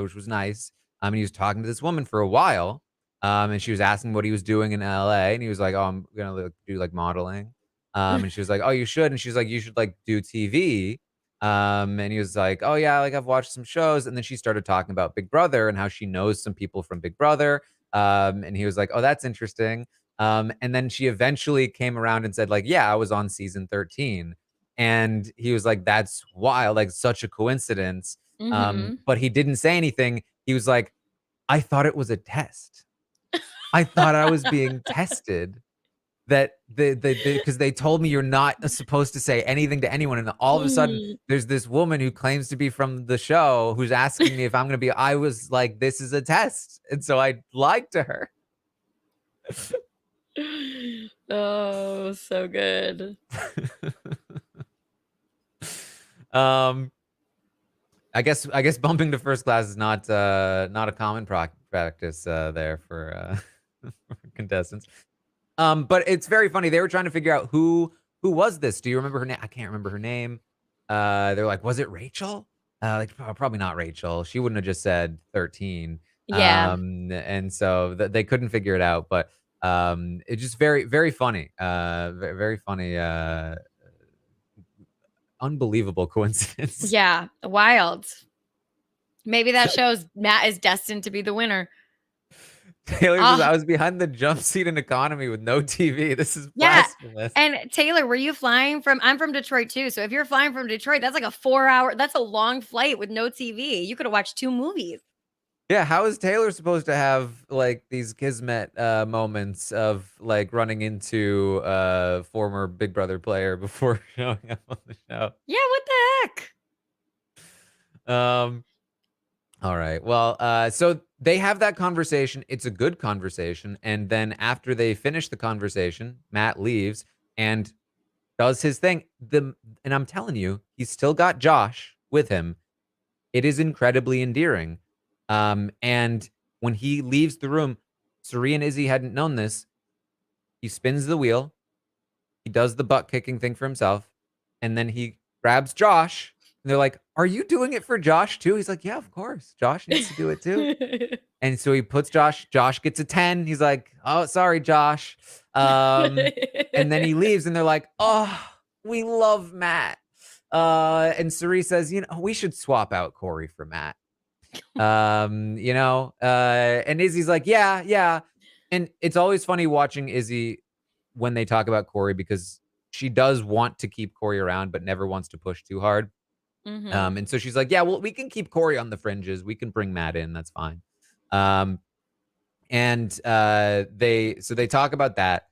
which was nice. And he was talking to this woman for a while. And she was asking what he was doing in LA. And he was like, oh, I'm going to do like modeling. And she was like, oh, you should. And she's like, you should like do TV. And he was like, oh yeah, like I've watched some shows. And then she started talking about Big Brother and how she knows some people from Big Brother. And he was like, oh, that's interesting. And then she eventually came around and said like, yeah, I was on season 13. And he was like, that's wild, like such a coincidence. But he didn't say anything. He was like, I thought it was a test. I thought I was being tested. That because they told me you're not supposed to say anything to anyone. And all of a sudden, there's this woman who claims to be from the show who's asking me if I'm going to be. I was like, this is a test. And so I lied to her. Oh, so good. I guess bumping to first class is not a common practice there for contestants. But it's very funny. They were trying to figure out who was this. Do you remember her name? I can't remember her name. They're like, was it Rachel? Like probably not Rachel. She wouldn't have just said 13. Yeah. And so they couldn't figure it out. But it's just very, very funny. Very funny. Unbelievable coincidence. Yeah. Wild. Maybe that shows Matt is destined to be the winner. Taylor says, I was behind the jump seat in economy with no TV. This is blasphemous. And Taylor, were you flying from, I'm from Detroit too. So if you're flying from Detroit, that's like a 4-hour, that's a long flight with no TV. You could have watched 2 movies. Yeah, how is Taylor supposed to have like these kismet moments of like running into a former Big Brother player before showing up on the show? Yeah, what the heck? All right. Well, so they have that conversation. It's a good conversation. And then after they finish the conversation, Matt leaves and does his thing. And I'm telling you, he's still got Josh with him. It is incredibly endearing. And when he leaves the room, Suri and Izzy hadn't known this. He spins the wheel. He does the butt kicking thing for himself. And then he grabs Josh. And they're like, are you doing it for Josh too? He's like, yeah, of course. Josh needs to do it too. And so he puts Josh gets a 10. He's like, oh, sorry, Josh. And then he leaves and they're like, oh, we love Matt. And Suri says, you know, we should swap out Corey for Matt. And Izzy's like, yeah. And it's always funny watching Izzy when they talk about Corey because she does want to keep Corey around, but never wants to push too hard. And so she's like, yeah, well, we can keep Corey on the fringes. We can bring Matt in. That's fine. And they talk about that.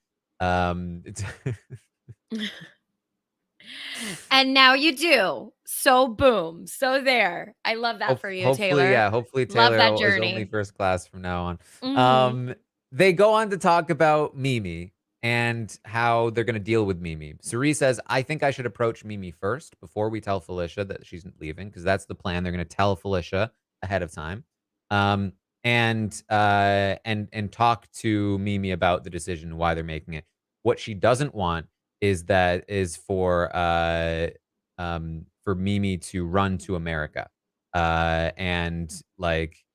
And now you do. So boom. So there. I love that for you, Hopefully, Taylor. yeah, hopefully Love that Taylor is only journey. first class from now on. Mhm. They go on to talk about Mimi and how they're gonna deal with Mimi. Cerie says, "I think I should approach Mimi first before we tell Felicia that she's leaving, because that's the plan. They're gonna tell Felicia ahead of time, um, and talk to Mimi about the decision and why they're making it. What she doesn't want is for Mimi to run to America, and like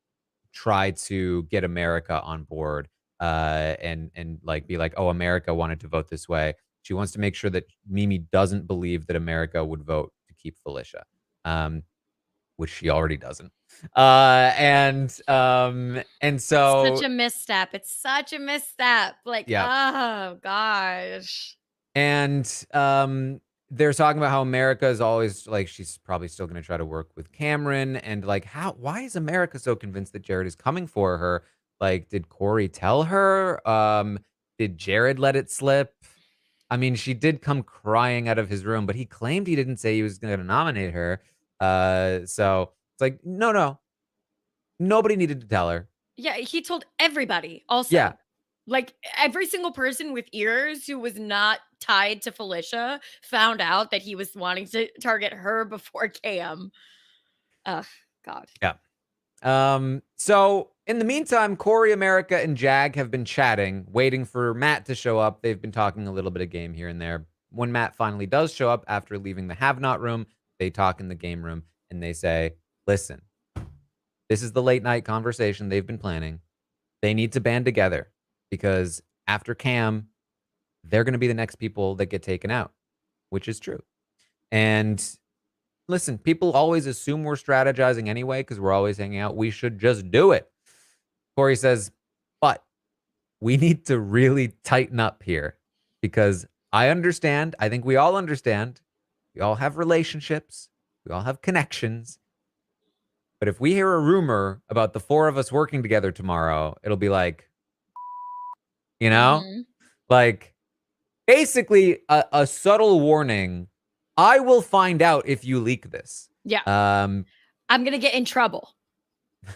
try to get America on board, and like be like, oh, America wanted to vote this way. She wants to make sure that Mimi doesn't believe that America would vote to keep Felicia, um, which she already doesn't. And It's such so a misstep. It's such a misstep. Like, yeah. oh gosh. And, they're talking about how America is always like, she's probably still gonna try to work with Cameron, and, like, why is America so convinced that Jared is coming for her? Like, did Corey tell her? Did Jared let it slip? I mean, she did come crying out of his room, but he claimed he didn't say he was gonna nominate her. So it's like, no, no, nobody needed to tell her. Yeah, he told everybody Yeah, also. Like every single person with ears who was not tied to Felicia found out that he was wanting to target her before Cam. Ugh, God. yeah. So in the meantime, Corey, America, and Jag have been chatting, waiting for Matt to show up. They've been talking a little bit of game here and there. When Matt finally does show up after leaving the have not room, they talk in the game room and they say, listen, this is the late night conversation they've been planning. They need to band together because after Cam, they're going to be the next people that get taken out, which is true. And listen, people always assume we're strategizing anyway because we're always hanging out. We should just do it. Corey says, but we need to really tighten up here because I understand. I think we all understand. We all have relationships. We all have connections. But if we hear a rumor about the four of us working together tomorrow, it'll be like, you know, Mhm. like basically a subtle warning. I will find out if you leak this. Yeah. Um, I'm gonna get in trouble.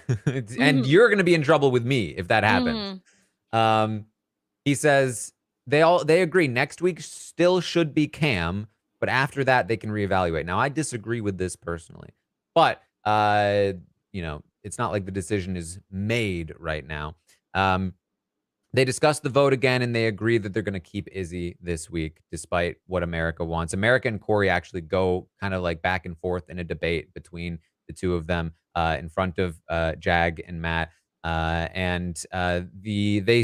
and Mhm. you're going to be in trouble with me if that happens. Mhm. Um, he says they agree next week still should be Cam, but after that they can reevaluate. Now I disagree with this personally, but it's not like the decision is made right now. Um, they discuss the vote again and they agree that they're going to keep Izzy this week, despite what America wants. America and Corey actually go kind of like back and forth in a debate between the two of them in front of Jag and Matt. They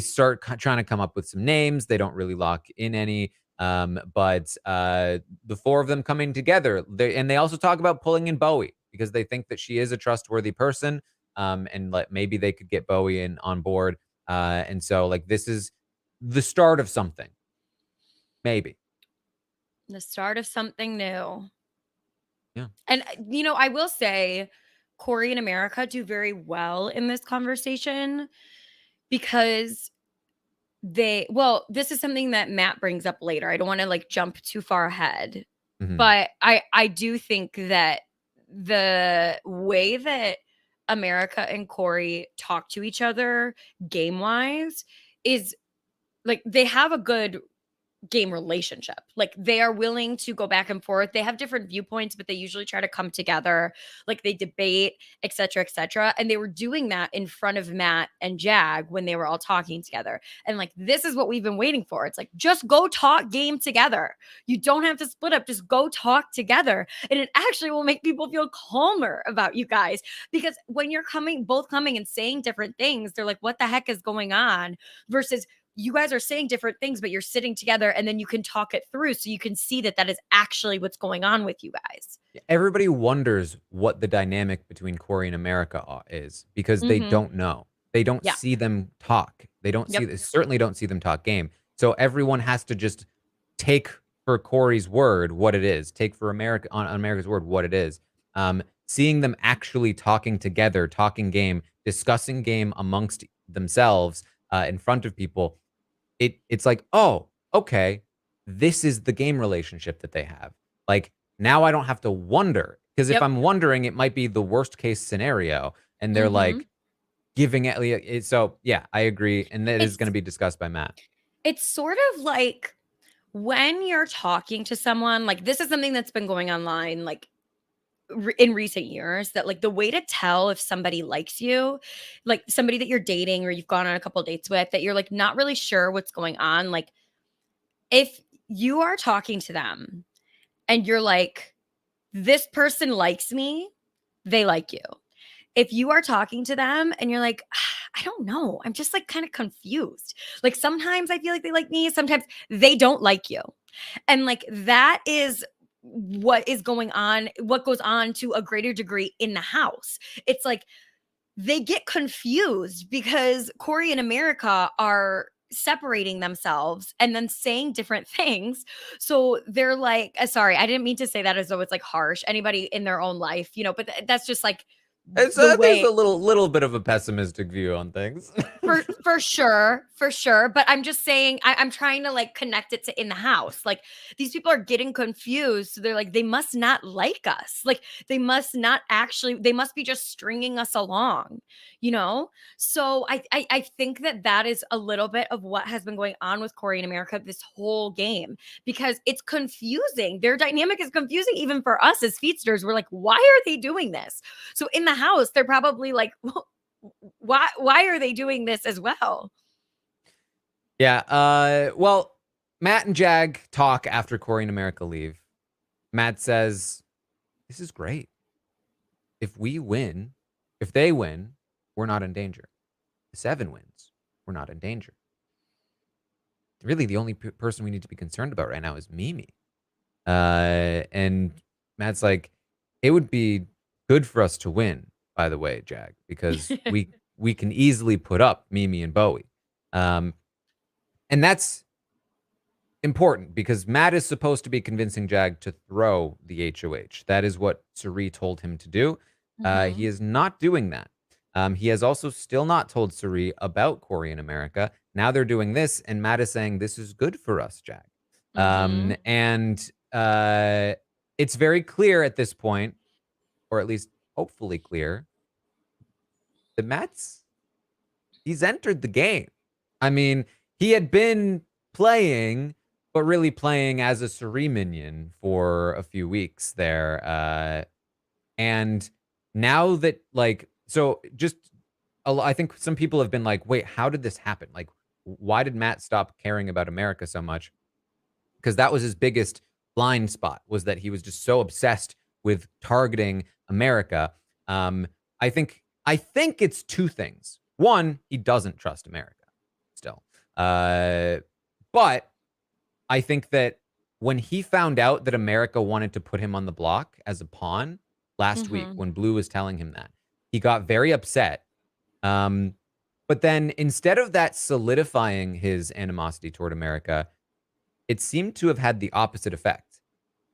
start trying to come up with some names. They don't really lock in any. But the four of them coming together, they also talk about pulling in Bowie because they think that she is a trustworthy person. And like maybe they could get Bowie in on board. And so like this is the start of something. Maybe. The start of something new. Yeah. And I will say Corey and America do very well in this conversation because this is something that Matt brings up later. I don't want to like jump too far ahead. Mhm. But I do think that the way that America and Corey talk to each other game wise is like they have a good game relationship. Like they are willing to go back and forth. They have different viewpoints, but they usually try to come together. Like they debate, etc., etc. And they were doing that in front of Matt and Jag when they were all talking together. And like this is what we've been waiting for. It's like just go talk game together. You don't have to split up. Just go talk together. And it actually will make people feel calmer about you guys because when you're both coming and saying different things, they're like, what the heck is going on? Versus you guys are saying different things, but you're sitting together and then you can talk it through so you can see that that is actually what's going on with you guys. Everybody wonders what the dynamic between Corey and America is because they Mhm. don't know. They don't Yeah. see them talk. Yep. They certainly don't see them talk game. So everyone has to just take for Corey's word what it is. Take for on America's word what it is. Seeing them actually talking together, talking game, discussing game amongst themselves in front of people, it's like, oh, okay, this is the game relationship that they have. Like now I don't have to wonder. Because if Yep. I'm wondering, it might be the worst case scenario, and they're Mhm. like giving it. So yeah, I agree, and that is going to It's be discussed by Matt. it's sort of like when you're talking to someone, like this is something that's been going online like in recent years, that like the way to tell if somebody likes you, like somebody that you're dating or you've gone on a couple dates with, that you're like not really sure what's going on, like if you are talking to them and you're like, this person likes me, they like you. If you are talking to them and you're like, I don't know, I'm just like kind of confused. Like sometimes I feel like they like me, sometimes they don't like you. And like that is what goes on to a greater degree in the house. It's like they get confused because Corey and America are separating themselves and then saying different things. So they're like, sorry, I didn't mean to say that as though it's like harsh. Anybody in their own life, but that's just like It's the there's way. a little bit of a pessimistic view on things. For sure. But I'm just saying, I'm trying to like connect it to in the house. Like these people are getting confused. So they're like, they must not like us. Like they must not actually, they must be just stringing us along, you know? So I think that is a little bit of what has been going on with Corey and America this whole game, because it's confusing. Their dynamic is confusing even for us as feedsters. We're like, why are they doing this? So in the house, they're probably like, well, why are they doing this as well? Yeah. Well, Matt and Jag talk after Corey and America leave. Matt says, "This is great. If we win, if they win, we're not in danger. If Seven wins, we're not in danger. Really, the only person we need to be concerned about right now is Mimi." And Matt's like, "It would be good for us to win, by the way, Jag, because we can easily put up Mimi and Bowie." Um, and that's important because Matt is supposed to be convincing Jag to throw the HOH. That is what Cirie told him to do. He Mhm. is not doing that. He has also still not told Cirie about Corey in America. Now they're doing this, and Matt is saying this is good for us, Jag. Mhm. And it's very clear at this point, or at least hopefully clear, that he's entered the game. I mean, he had been playing, but really playing as a Cirie minion for a few weeks there. And now that, like, so just, I think some people have been like, wait, how did this happen? Like, why did Matt stop caring about America so much? Because that was his biggest blind spot, was that he was just so obsessed with targeting America. Um, I think it's two things. One, he doesn't trust America still. But I think that when he found out that America wanted to put him on the block as a pawn last week, Mhm. when Blue was telling him that, he got very upset. Um, but then instead of that solidifying his animosity toward America, it seemed to have had the opposite effect,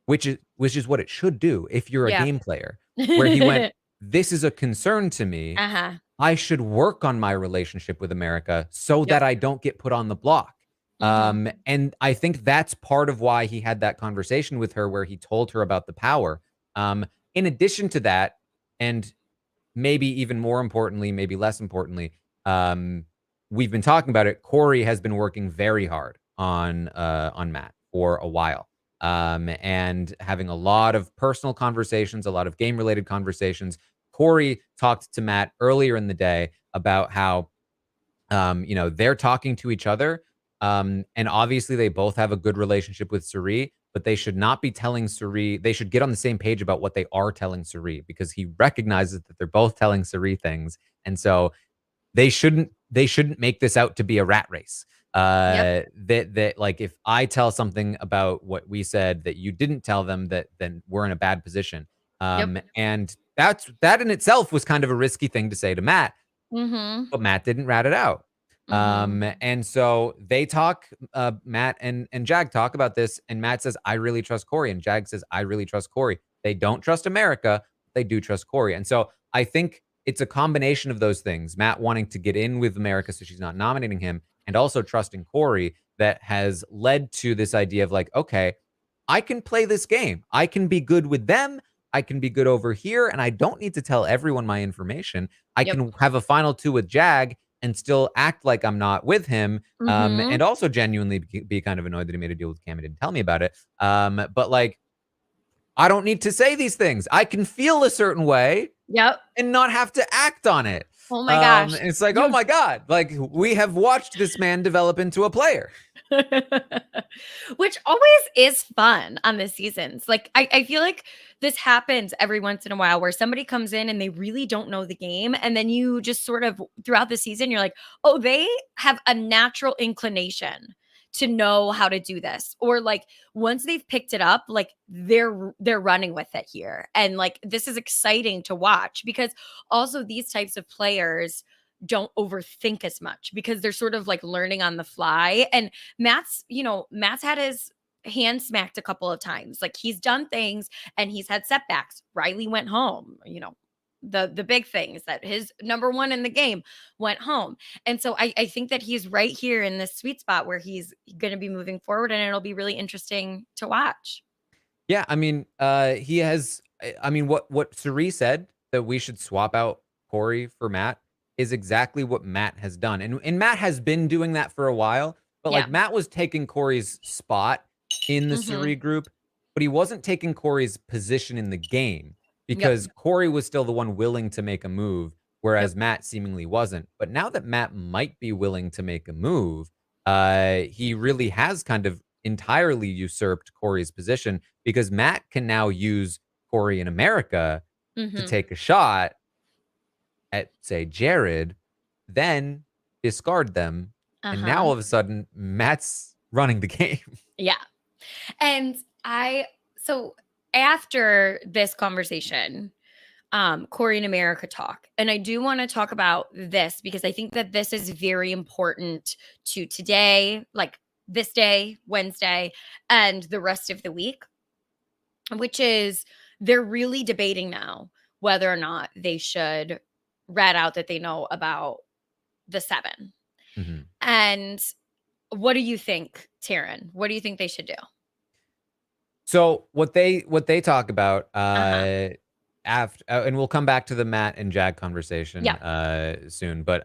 which is what it should do if you're a Yeah. game player, where he went, "This is a concern to me. Uh-huh. I should work on my relationship with America so Yep. that I don't get put on the block." Mhm. And I think that's part of why he had that conversation with her where he told her about the power. In addition to that, and maybe even more importantly, maybe less importantly, um, we've been talking about it. Corey has been working very hard on Matt for a while, and having a lot of personal conversations, a lot of game related conversations. Corey talked to Matt earlier in the day about how they're talking to each other. And obviously they both have a good relationship with Cirie, but they should not be telling Cirie. They should get on the same page about what they are telling Cirie, because he recognizes that they're both telling Cirie things. And so they shouldn't make this out to be a rat race. Yep. That like, if I tell something about what we said that you didn't tell them, that then we're in a bad position. Yep. And that in itself was kind of a risky thing to say to Matt, Mhm. but Matt didn't rat it out. Mhm. And so they talk, Matt and Jag talk about this, and Matt says, "I really trust Corey," and Jag says, "I really trust Corey." They don't trust America, but they do trust Corey. And so I think it's a combination of those things. Matt wanting to get in with America so she's not nominating him, and also trusting Corey, that has led to this idea of like, okay, I can play this game. I can be good with them. I can be good over here, and I don't need to tell everyone my information. I Yep. can have a final two with Jag and still act like I'm not with him, Mhm. and also genuinely be kind of annoyed that he made a deal with Cam and didn't tell me about it. But like, I don't need to say these things. I can feel a certain way Yep. and not have to act on it. Oh my gosh. And it's like, oh You my God, like we have watched this man develop into a player. Which always is fun on the seasons. Like, I feel like this happens every once in a while where somebody comes in and they really don't know the game. And then you just sort of throughout the season, you're like, oh, they have a natural inclination to know how to do this. Or like once they've picked it up, like they're running with it here. And like this is exciting to watch because also these types of players don't overthink as much because they're sort of like learning on the fly. And Matt's had his hand smacked a couple of times. Like he's done things and he's had setbacks. Riley went home, the big thing is that his number one in the game went home. And so I think that he's right here in this sweet spot where he's going to be moving forward and it'll be really interesting to watch. Yeah, I mean, he has. I mean, what Suri said that we should swap out Corey for Matt is exactly what Matt has done, and Matt has been doing that for a while. But Yeah. like Matt was taking Corey's spot in the Hmm. Suri group, but he wasn't taking Corey's position in the game Yep. because Corey was still the one willing to make a move, whereas Yep. Matt seemingly wasn't. But now that Matt might be willing to make a move, he really has kind of entirely usurped Corey's position because Matt can now use Corey in America to Hmm. take a shot at, say, Jared, then discard them. And now Uh-huh. all of a sudden, Matt's running the game. Yeah. And so after this conversation, Corey in America talk. And I do want to talk about this because I think that this is very important to today, like this day, Wednesday, and the rest of the week, which is they're really debating now whether or not they should rat out that they know about the seven. Mhm. And what do you think, Taran? What do you think they should do? So what they talk about Uh-huh. after, and we'll come back to the Matt and Jag conversation Yeah. soon, but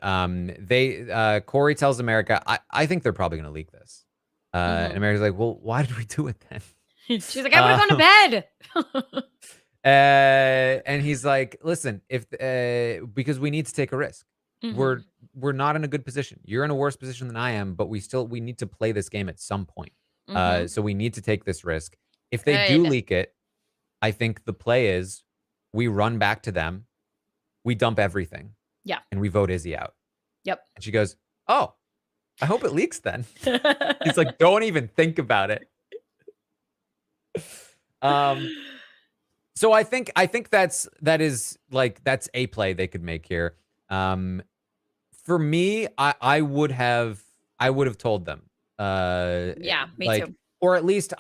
they Corey tells America, I think they're probably going to leak this. And Mhm. America's like, well, why did we do it then? She's like, "I wanna go to bed." And he's like, "Listen, if because we need to take a risk. We're Mhm. we're not in a good position. You're in a worse position than I am, but we need to play this game at some point. Mhm. So we need to take this risk. If they do Good. leak it, I think the play is we run back to them, we dump everything, Yeah. and we vote Izzy out." Yep. And she goes, "Oh, I hope it leaks then." He's like, "Don't even think about it." Um, So I think that's a play they could make here. Um, for me, I would have told them. Yeah, me Like, too. or at least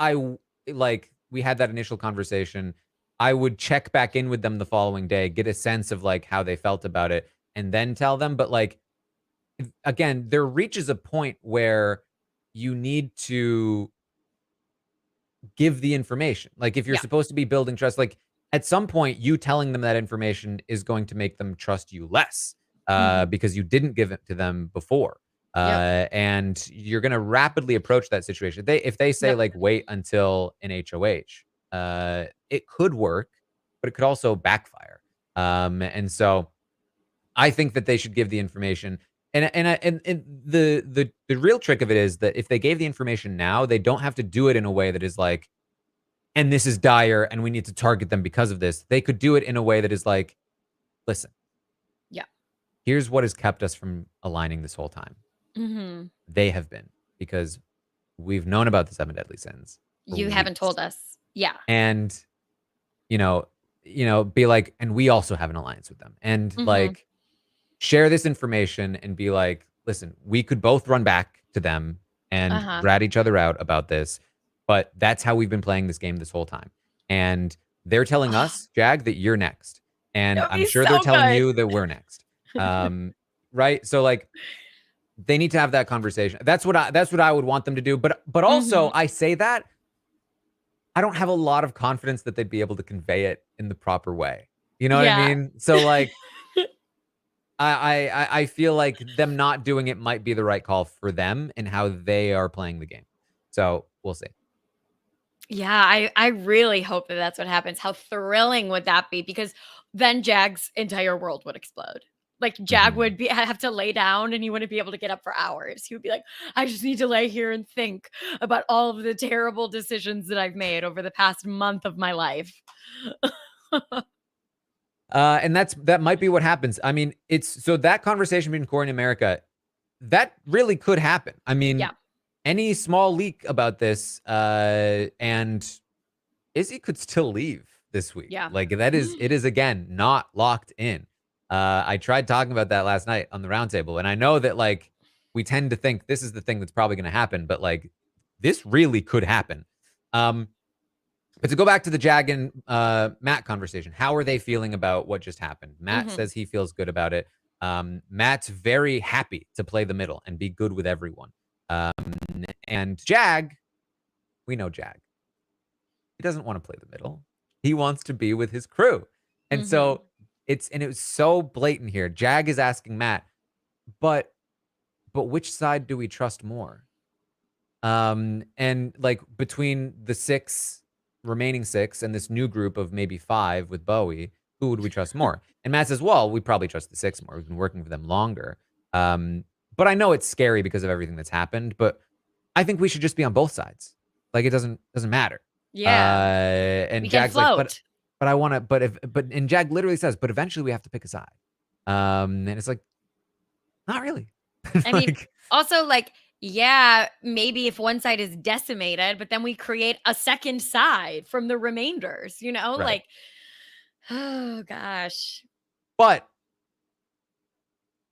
like we had that initial conversation. I would check back in with them the following day, get a sense of like how they felt about it, and then tell them. But like again, there reaches a point where you need to give the information. Like if you're Yeah. supposed to be building trust, like at some point, you telling them that information is going to make them trust you less Mhm. because you didn't give it to them before. Yep. And you're going to rapidly approach that situation. If they say Yep. like wait until an HOH, it could work, but it could also backfire. And so I think that they should give the information. And the real trick of it is that if they gave the information now, they don't have to do it in a way that is like, and this is dire, and we need to target them because of this. They could do it in a way that is like, listen, Yeah. here's what has kept us from aligning this whole time. Mhm. They have been because we've known about the seven deadly sins for You haven't weeks, told us. Yeah. and you know, be like, and we also have an alliance with them, and Mhm. like share this information and be like, listen, we could both run back to them and Uh-huh. rat each other out about this, but that's how we've been playing this game this whole time. And they're telling Oh, us, Jag, that you're next. And that would I'm be sure they're so telling good. you that we're next. Um, right? So like they need to have that conversation. That's what I would want them to do. But also Mhm. I say that I don't have a lot of confidence that they'd be able to convey it in the proper way. You know what I Yeah. mean? So, like, I feel like them not doing it might be the right call for them and how they are playing the game. So, we'll see. Yeah, I really hope that that's what happens. How thrilling would that be? Because then Jag's entire world would explode. Like, Jag Mhm. would be have to lay down, and he wouldn't be able to get up for hours. He would be like, "I just need to lay here and think about all of the terrible decisions that I've made over the past month of my life." And that might be what happens. I mean, it's so that conversation between Corey and America, that really could happen. I mean, Yeah. any small leak about this, and Izzy could still leave this week. Yeah. Like it is again not locked in. I tried talking about that last night on the roundtable, and I know that like we tend to think this is the thing that's probably going to happen, but like this really could happen. Um, but to go back to the Jag and Matt conversation, how are they feeling about what just happened? Matt Mhm. says he feels good about it. Matt's very happy to play the middle and be good with everyone. And Jag, we know Jag. He doesn't want to play the middle. He wants to be with his crew. And Mhm. so it was so blatant here. Jag is asking Matt, but which side do we trust more? And like between the remaining six and this new group of maybe five with Bowie, who would we trust more? And Matt says, well, we probably trust the six more. We've been working for them longer. But I know it's scary because of everything that's happened, but I think we should just be on both sides. Like it doesn't matter. Yeah. And We can Jag's like, but float. I want to, and Jag literally says, but eventually we have to pick a side. And it's like, not really. I mean, Like, also, like, yeah, maybe if one side is decimated, but then we create a second side from the remainders, you know? right. Like, oh gosh. But,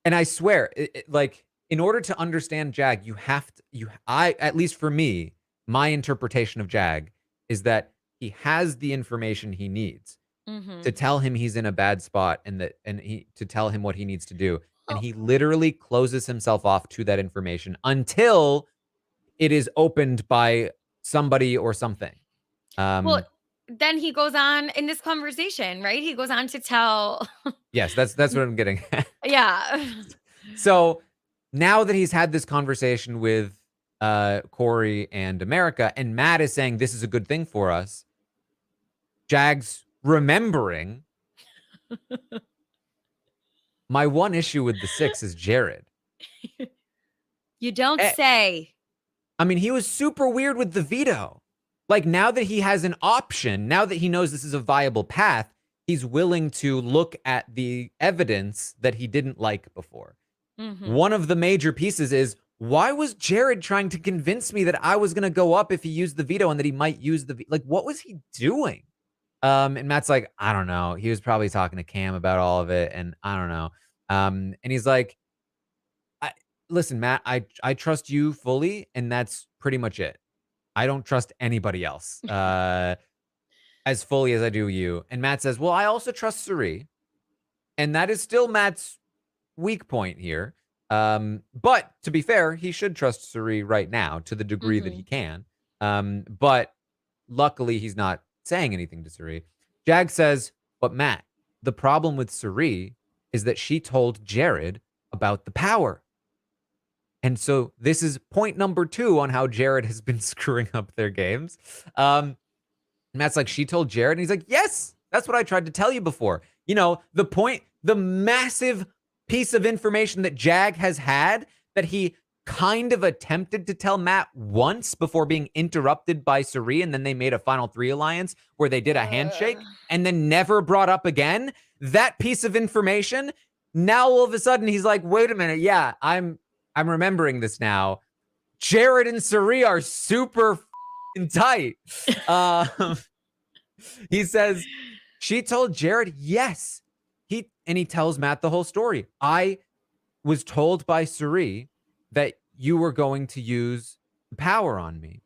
and I swear, like, in order to understand Jag, you have to, at least for me, my interpretation of Jag is that he has the information he needs to Mhm. tell him he's in a bad spot to tell him what he needs to do. And Oh, he literally closes himself off to that information until it is opened by somebody or something. well, Um, then he goes on in this conversation, right? He goes on to tell yes, that's what I'm getting at. yeah. So now that he's had this conversation with Corey and America, and Matt is saying this is a good thing for us, Jag's remembering my one issue with the six is Jared. You don't Eh, say. I mean, he was super weird with the veto. Like now that he has an option, now that he knows this is a viable path, he's willing to look at the evidence that he didn't like before. Mhm. One of the major pieces is why was Jared trying to convince me that I was going to go up if he used the veto and that he might use like what was he doing? And Matt's like, I don't know. He was probably talking to Cam about all of it, and I don't know. And he's like, I listen, Matt, I trust you fully, and that's pretty much it. I don't trust anybody else as fully as I do you. And Matt says, well, I also trust Suri, and that is still Matt's weak point here. But to be fair, he should trust Suri right now to the degree that he Mhm. can. But luckily, he's not saying anything to Suri. Jag says, but Matt, the problem with Suri is that she told Jared about the power. And so this is point number 2 on how Jared has been screwing up their games. Matt's like, she told Jared, and he's like, yes, that's what I tried to tell you before. You know, the massive piece of information that Jag has had that he kind of attempted to tell Matt once before being interrupted by Suri, and then they made a final 3 alliance where they did a handshake and then never brought up again. That piece of information, now all of a sudden he's like, wait a minute, yeah, I'm remembering this now. Jared and Suri are super tight. He says, she told Jared, yes. He tells Matt the whole story. I was told by Suri that you were going to use power on me.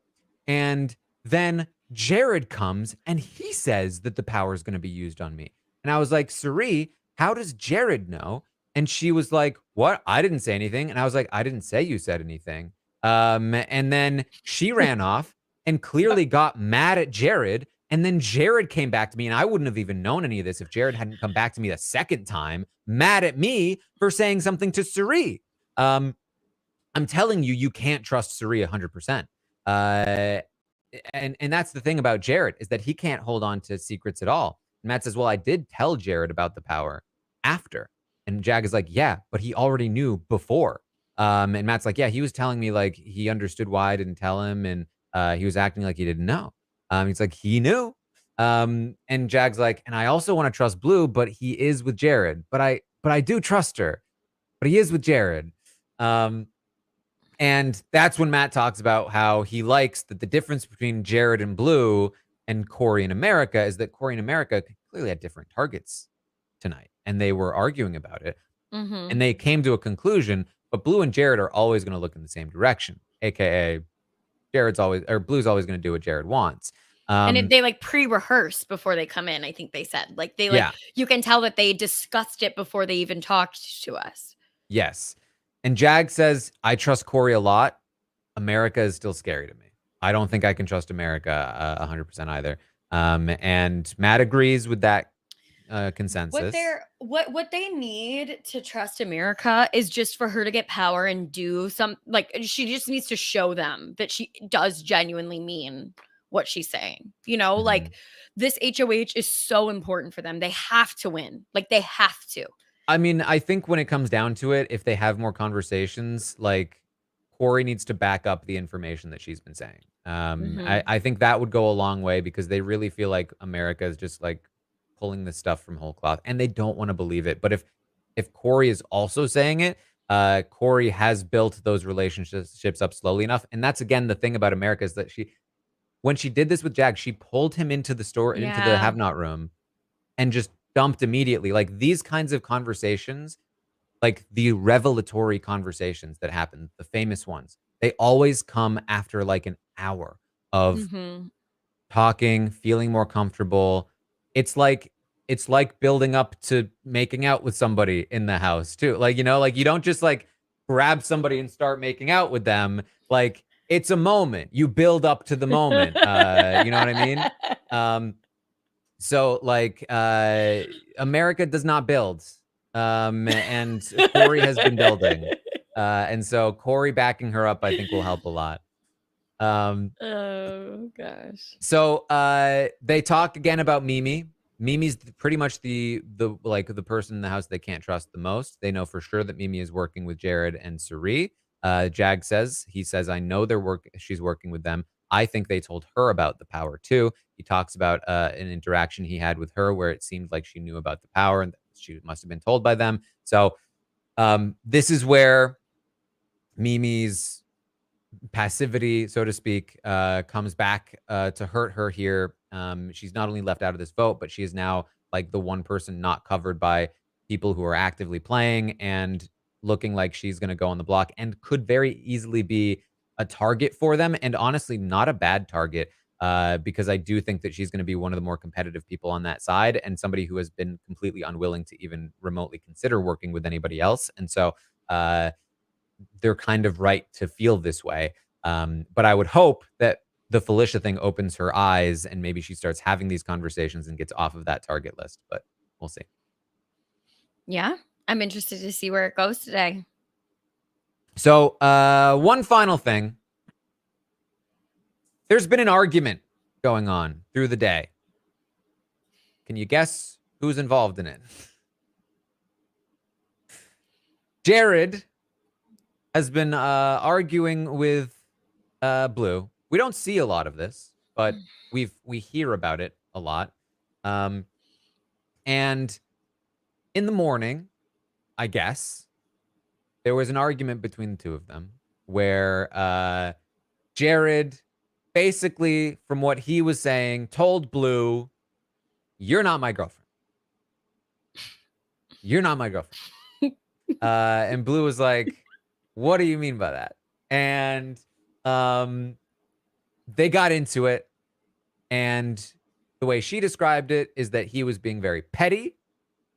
And then Jared comes and he says that the power is going to be used on me. And I was like, Suri, how does Jared know? And she was like, what? I didn't say anything. And I was like, I didn't say you said anything. And then she ran off. and clearly got mad at Jared. And then Jared came back to me, and I wouldn't have even known any of this if Jared hadn't come back to me the second time, mad at me for saying something to Cirie. I'm telling you, you can't trust Cirie 100%. And that's the thing about Jared, is that he can't hold on to secrets at all. And Matt says, well, I did tell Jared about the power after. And Jag is like, yeah, but he already knew before. And Matt's like, yeah, he was telling me like he understood why I didn't tell him, and he was acting like he didn't know. He's like, he knew. And Jag's like, and I also want to trust Blue, but he is with Jared. But I do trust her. But he is with Jared. And that's when Matt talks about how he likes that the difference between Jared and Blue and Corey and America is that Corey and America clearly had different targets tonight, and they were arguing about it. And they came to a conclusion, but Blue and Jared are always going to look in the same direction, aka Blue's always going to do what Jared wants. And they like pre-rehearse before they come in, I think they said. Like they like you can tell that they discussed it before they even talked to us. Yes. And Jag says, I trust Corey a lot. America is still scary to me. I don't think I can trust America 100% either. And Matt agrees with that consensus. What they need to trust America is just for her to get power and do some, like, she just needs to show them that she does genuinely mean what she's saying. You know, like this HOH is so important for them. They have to win. Like they have to. I mean, I think when it comes down to it, if they have more conversations, like Corey needs to back up the information that she's been saying. I think that would go a long way, because they really feel like America is just like pulling this stuff from whole cloth, and they don't want to believe it. But if Corey is also saying it, Corey has built those relationships up slowly enough. And that's, again, the thing about America, is that when she did this with Jag, she pulled him into the store, into the have not room, and just dumped immediately. Like these kinds of conversations, like the revelatory conversations that happen, the famous ones, they always come after like an hour of talking, feeling more comfortable. It's like building up to making out with somebody in the house too. Like, you know, like you don't just like grab somebody and start making out with them. Like it's a moment. You build up to the moment. You know what I mean? So like America does not build. And Corey has been building. And so Corey backing her up, I think, will help a lot. Oh gosh. So they talk again about Mimi. Mimi's pretty much the person in the house they can't trust the most. They know for sure that Mimi is working with Jared and Cirie. Jag says, I know she's working with them. I think they told her about the power too. He talks about an interaction he had with her where it seemed like she knew about the power and she must have been told by them. So this is where Mimi's passivity, so to speak, comes back to hurt her here. She's not only left out of this vote, but she is now like the one person not covered by people who are actively playing and looking like she's going to go on the block and could very easily be a target for them. And honestly, not a bad target, because I do think that she's going to be one of the more competitive people on that side and somebody who has been completely unwilling to even remotely consider working with anybody else. And so they're kind of right to feel this way. But I would hope that the Felicia thing opens her eyes and maybe she starts having these conversations and gets off of that target list, but we'll see. Yeah, I'm interested to see where it goes today. So one final thing. There's been an argument going on through the day. Can you guess who's involved in it? Jared has been arguing with Blue. We don't see a lot of this, but we hear about it a lot. And in the morning, I guess, there was an argument between the two of them where Jared, basically, from what he was saying, told Blue, "You're not my girlfriend. You're not my girlfriend." And Blue was like, "What do you mean by that?" And they got into it. And the way she described it is that he was being very petty.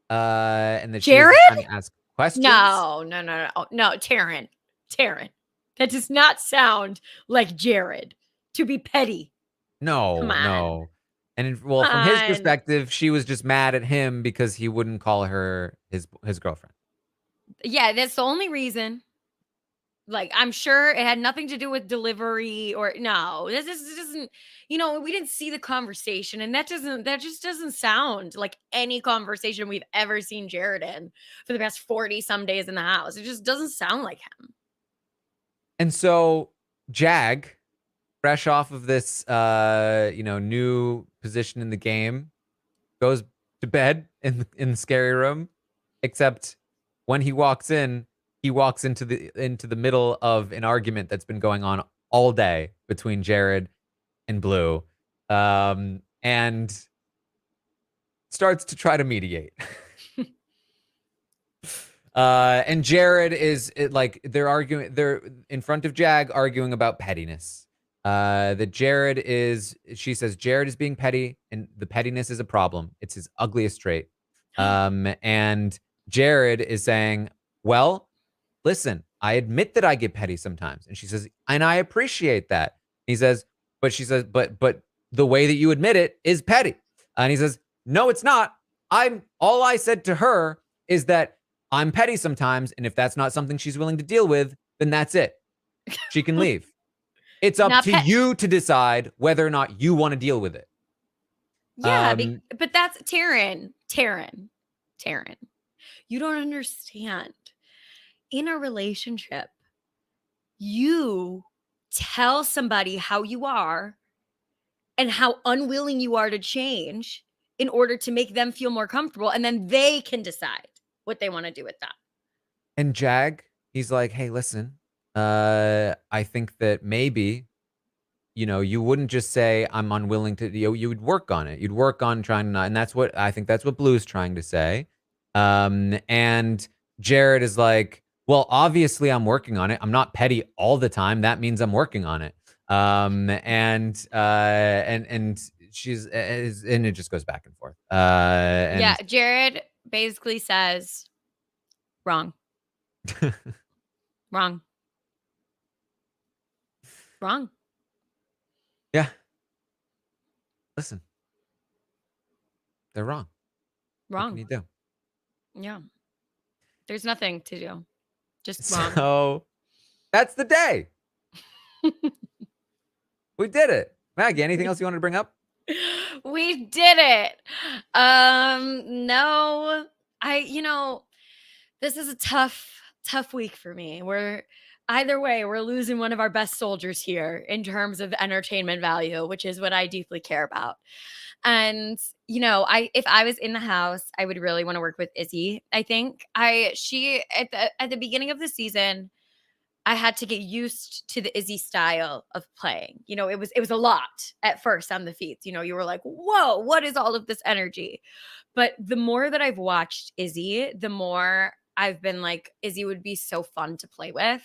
And that Jared? she was trying to ask questions. No, Taran. That does not sound like Jared. to be petty. Come No, on. no. And well, Come from his on. perspective, she was just mad at him because he wouldn't call her his girlfriend. Yeah, that's the only reason. Like, I'm sure it had nothing to do with delivery or no, this doesn't, we didn't see the conversation, and that just doesn't sound like any conversation we've ever seen Jared in for the past 40 some days in the house. It just doesn't sound like him. And so Jag, fresh off of this new position in the game, goes to bed in the scary room, except when he walks into the middle of an argument that's been going on all day between Jared and Blue, and starts to try to mediate. And Jared they're in front of Jag arguing about pettiness. She says Jared is being petty, and the pettiness is a problem. It's his ugliest trait. And Jared is saying, well, listen, I admit that I get petty sometimes. And she says, and I appreciate that. He says, but the way that you admit it is petty. And he says, no, it's not. All I said to her is that I'm petty sometimes, and if that's not something she's willing to deal with, then that's it. She can leave. It's up to you to decide whether or not you want to deal with it. Yeah, but that's Taran. You don't understand. In a relationship, you tell somebody how you are and how unwilling you are to change in order to make them feel more comfortable, and then they can decide what they want to do with that. And Jag, he's like, hey, listen, I think that maybe, you wouldn't just say I'm unwilling to, you would work on it. You'd work on trying to not, and I think that's what Blue's trying to say. And Jared is like, well, obviously I'm working on it. I'm not petty all the time. That means I'm working on it. And it just goes back and forth. Yeah, Jared basically says, wrong. Wrong. Yeah. Listen. They're wrong. What can you do? Yeah. There's nothing to do. Just wrong. So that's the day. We did it. Maggie, anything else you wanted to bring up? We did it. No. This is a tough week for me. Either way, we're losing one of our best soldiers here in terms of entertainment value, which is what I deeply care about. And if I was in the house, I would really want to work with Izzy. I think she at the beginning of the season, I had to get used to the Izzy style of playing. It was a lot at first on the feeds. You were like, whoa, what is all of this energy? But the more that I've watched Izzy, the more I've been like, Izzy would be so fun to play with,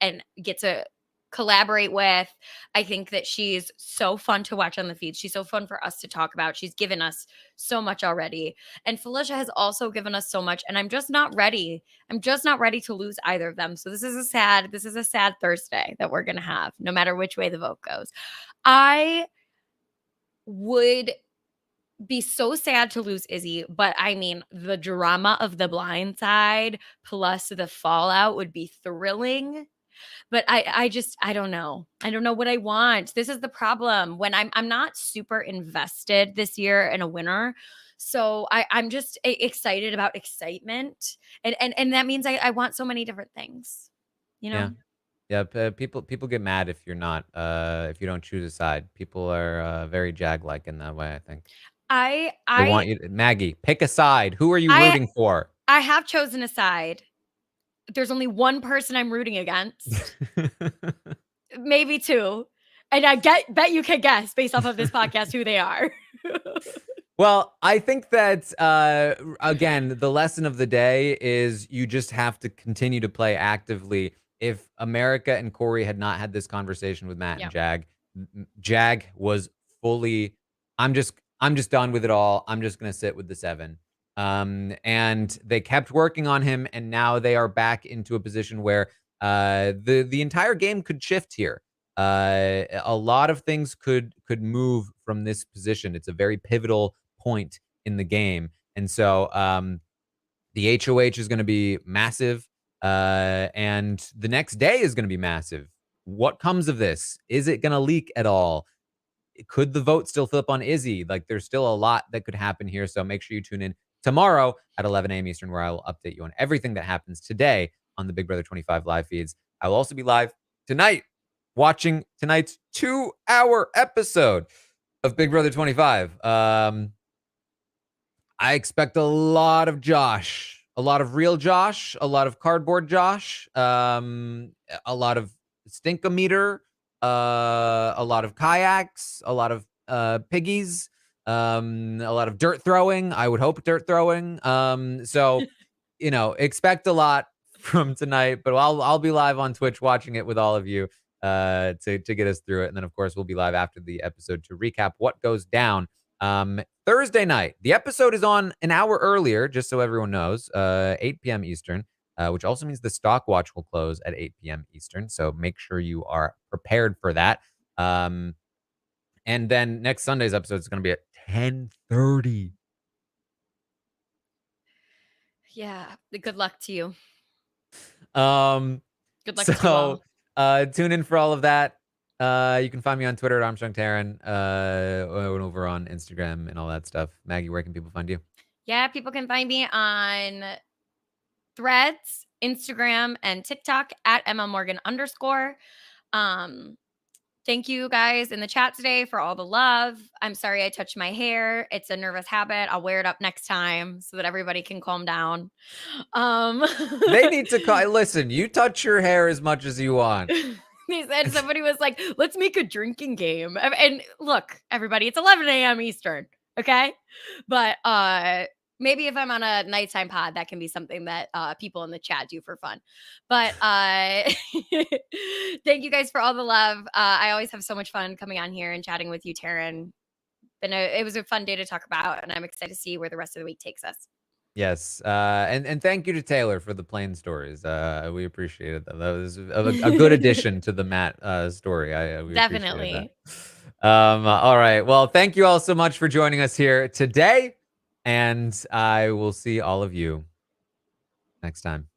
and get to collaborate with. I think that she's so fun to watch on the feed. She's so fun for us to talk about. She's given us so much already. And Felicia has also given us so much. And I'm just not ready. I'm just not ready to lose either of them. So this is a sad Thursday that we're going to have, no matter which way the vote goes. I would be so sad to lose Izzy, but I mean, the drama of the blind side plus the fallout would be thrilling. But I don't know. I don't know what I want. This is the problem when I'm not super invested this year in a winner. So I'm just excited about excitement. And that means I want so many different things, Yeah. People get mad if you're not, if you don't choose a side. People are very Jag-like in that way, I think. I want you to, Maggie, pick a side. Who are you rooting for? I have chosen a side. There's only one person I'm rooting against. Maybe two. And I bet you can guess based off of this podcast who they are. Well, I think that, again, the lesson of the day is you just have to continue to play actively. If America and Corey had not had this conversation with Matt and Jag, Jag was fully, I'm just done with it all. I'm just going to sit with the 7. And they kept working on him, and now they are back into a position where the entire game could shift here. A lot of things could move from this position. It's a very pivotal point in the game. And so the HOH is going to be massive. And the next day is going to be massive. What comes of this? Is it going to leak at all? Could the vote still flip on Izzy? Like, there's still a lot that could happen here. So make sure you tune in tomorrow at 11 a.m. Eastern, where I will update you on everything that happens today on the Big Brother 25 live feeds. I will also be live tonight watching tonight's 2-hour episode of Big Brother 25. I expect a lot of Josh, a lot of real Josh, a lot of cardboard Josh, a lot of stinkometer, a lot of kayaks, a lot of piggies, a lot of dirt throwing. I would hope dirt throwing. So, expect a lot from tonight, but I'll be live on Twitch watching it with all of you to get us through it. And then, of course, we'll be live after the episode to recap what goes down. Thursday night, the episode is on an hour earlier, just so everyone knows, 8 p.m. Eastern, which also means the stock watch will close at 8 p.m. Eastern. So make sure you are prepared for that. And then next Sunday's episode is going to be at 10:30. Yeah. Good luck to you. Good luck to you all. Tune in for all of that. You can find me on Twitter at Armstrong Taran, over on Instagram and all that stuff. Maggie, where can people find you? Yeah, people can find me on Threads, Instagram, and TikTok at @MMorgan_. Thank you guys in the chat today for all the love. I'm sorry I touched my hair. It's a nervous habit. I'll wear it up next time so that everybody can calm down. They need to listen, you touch your hair as much as you want. They said somebody was like, let's make a drinking game. And look, everybody, it's 11 a.m. Eastern. Okay. But maybe if I'm on a nighttime pod, that can be something that people in the chat do for fun. But thank you guys for all the love. I always have so much fun coming on here and chatting with you, Taran. It was a fun day to talk about, and I'm excited to see where the rest of the week takes us. Yes, and thank you to Taylor for the plane stories. We appreciated that. That was a good addition to the Matt story. We Definitely. All right. Well, thank you all so much for joining us here today, and I will see all of you next time.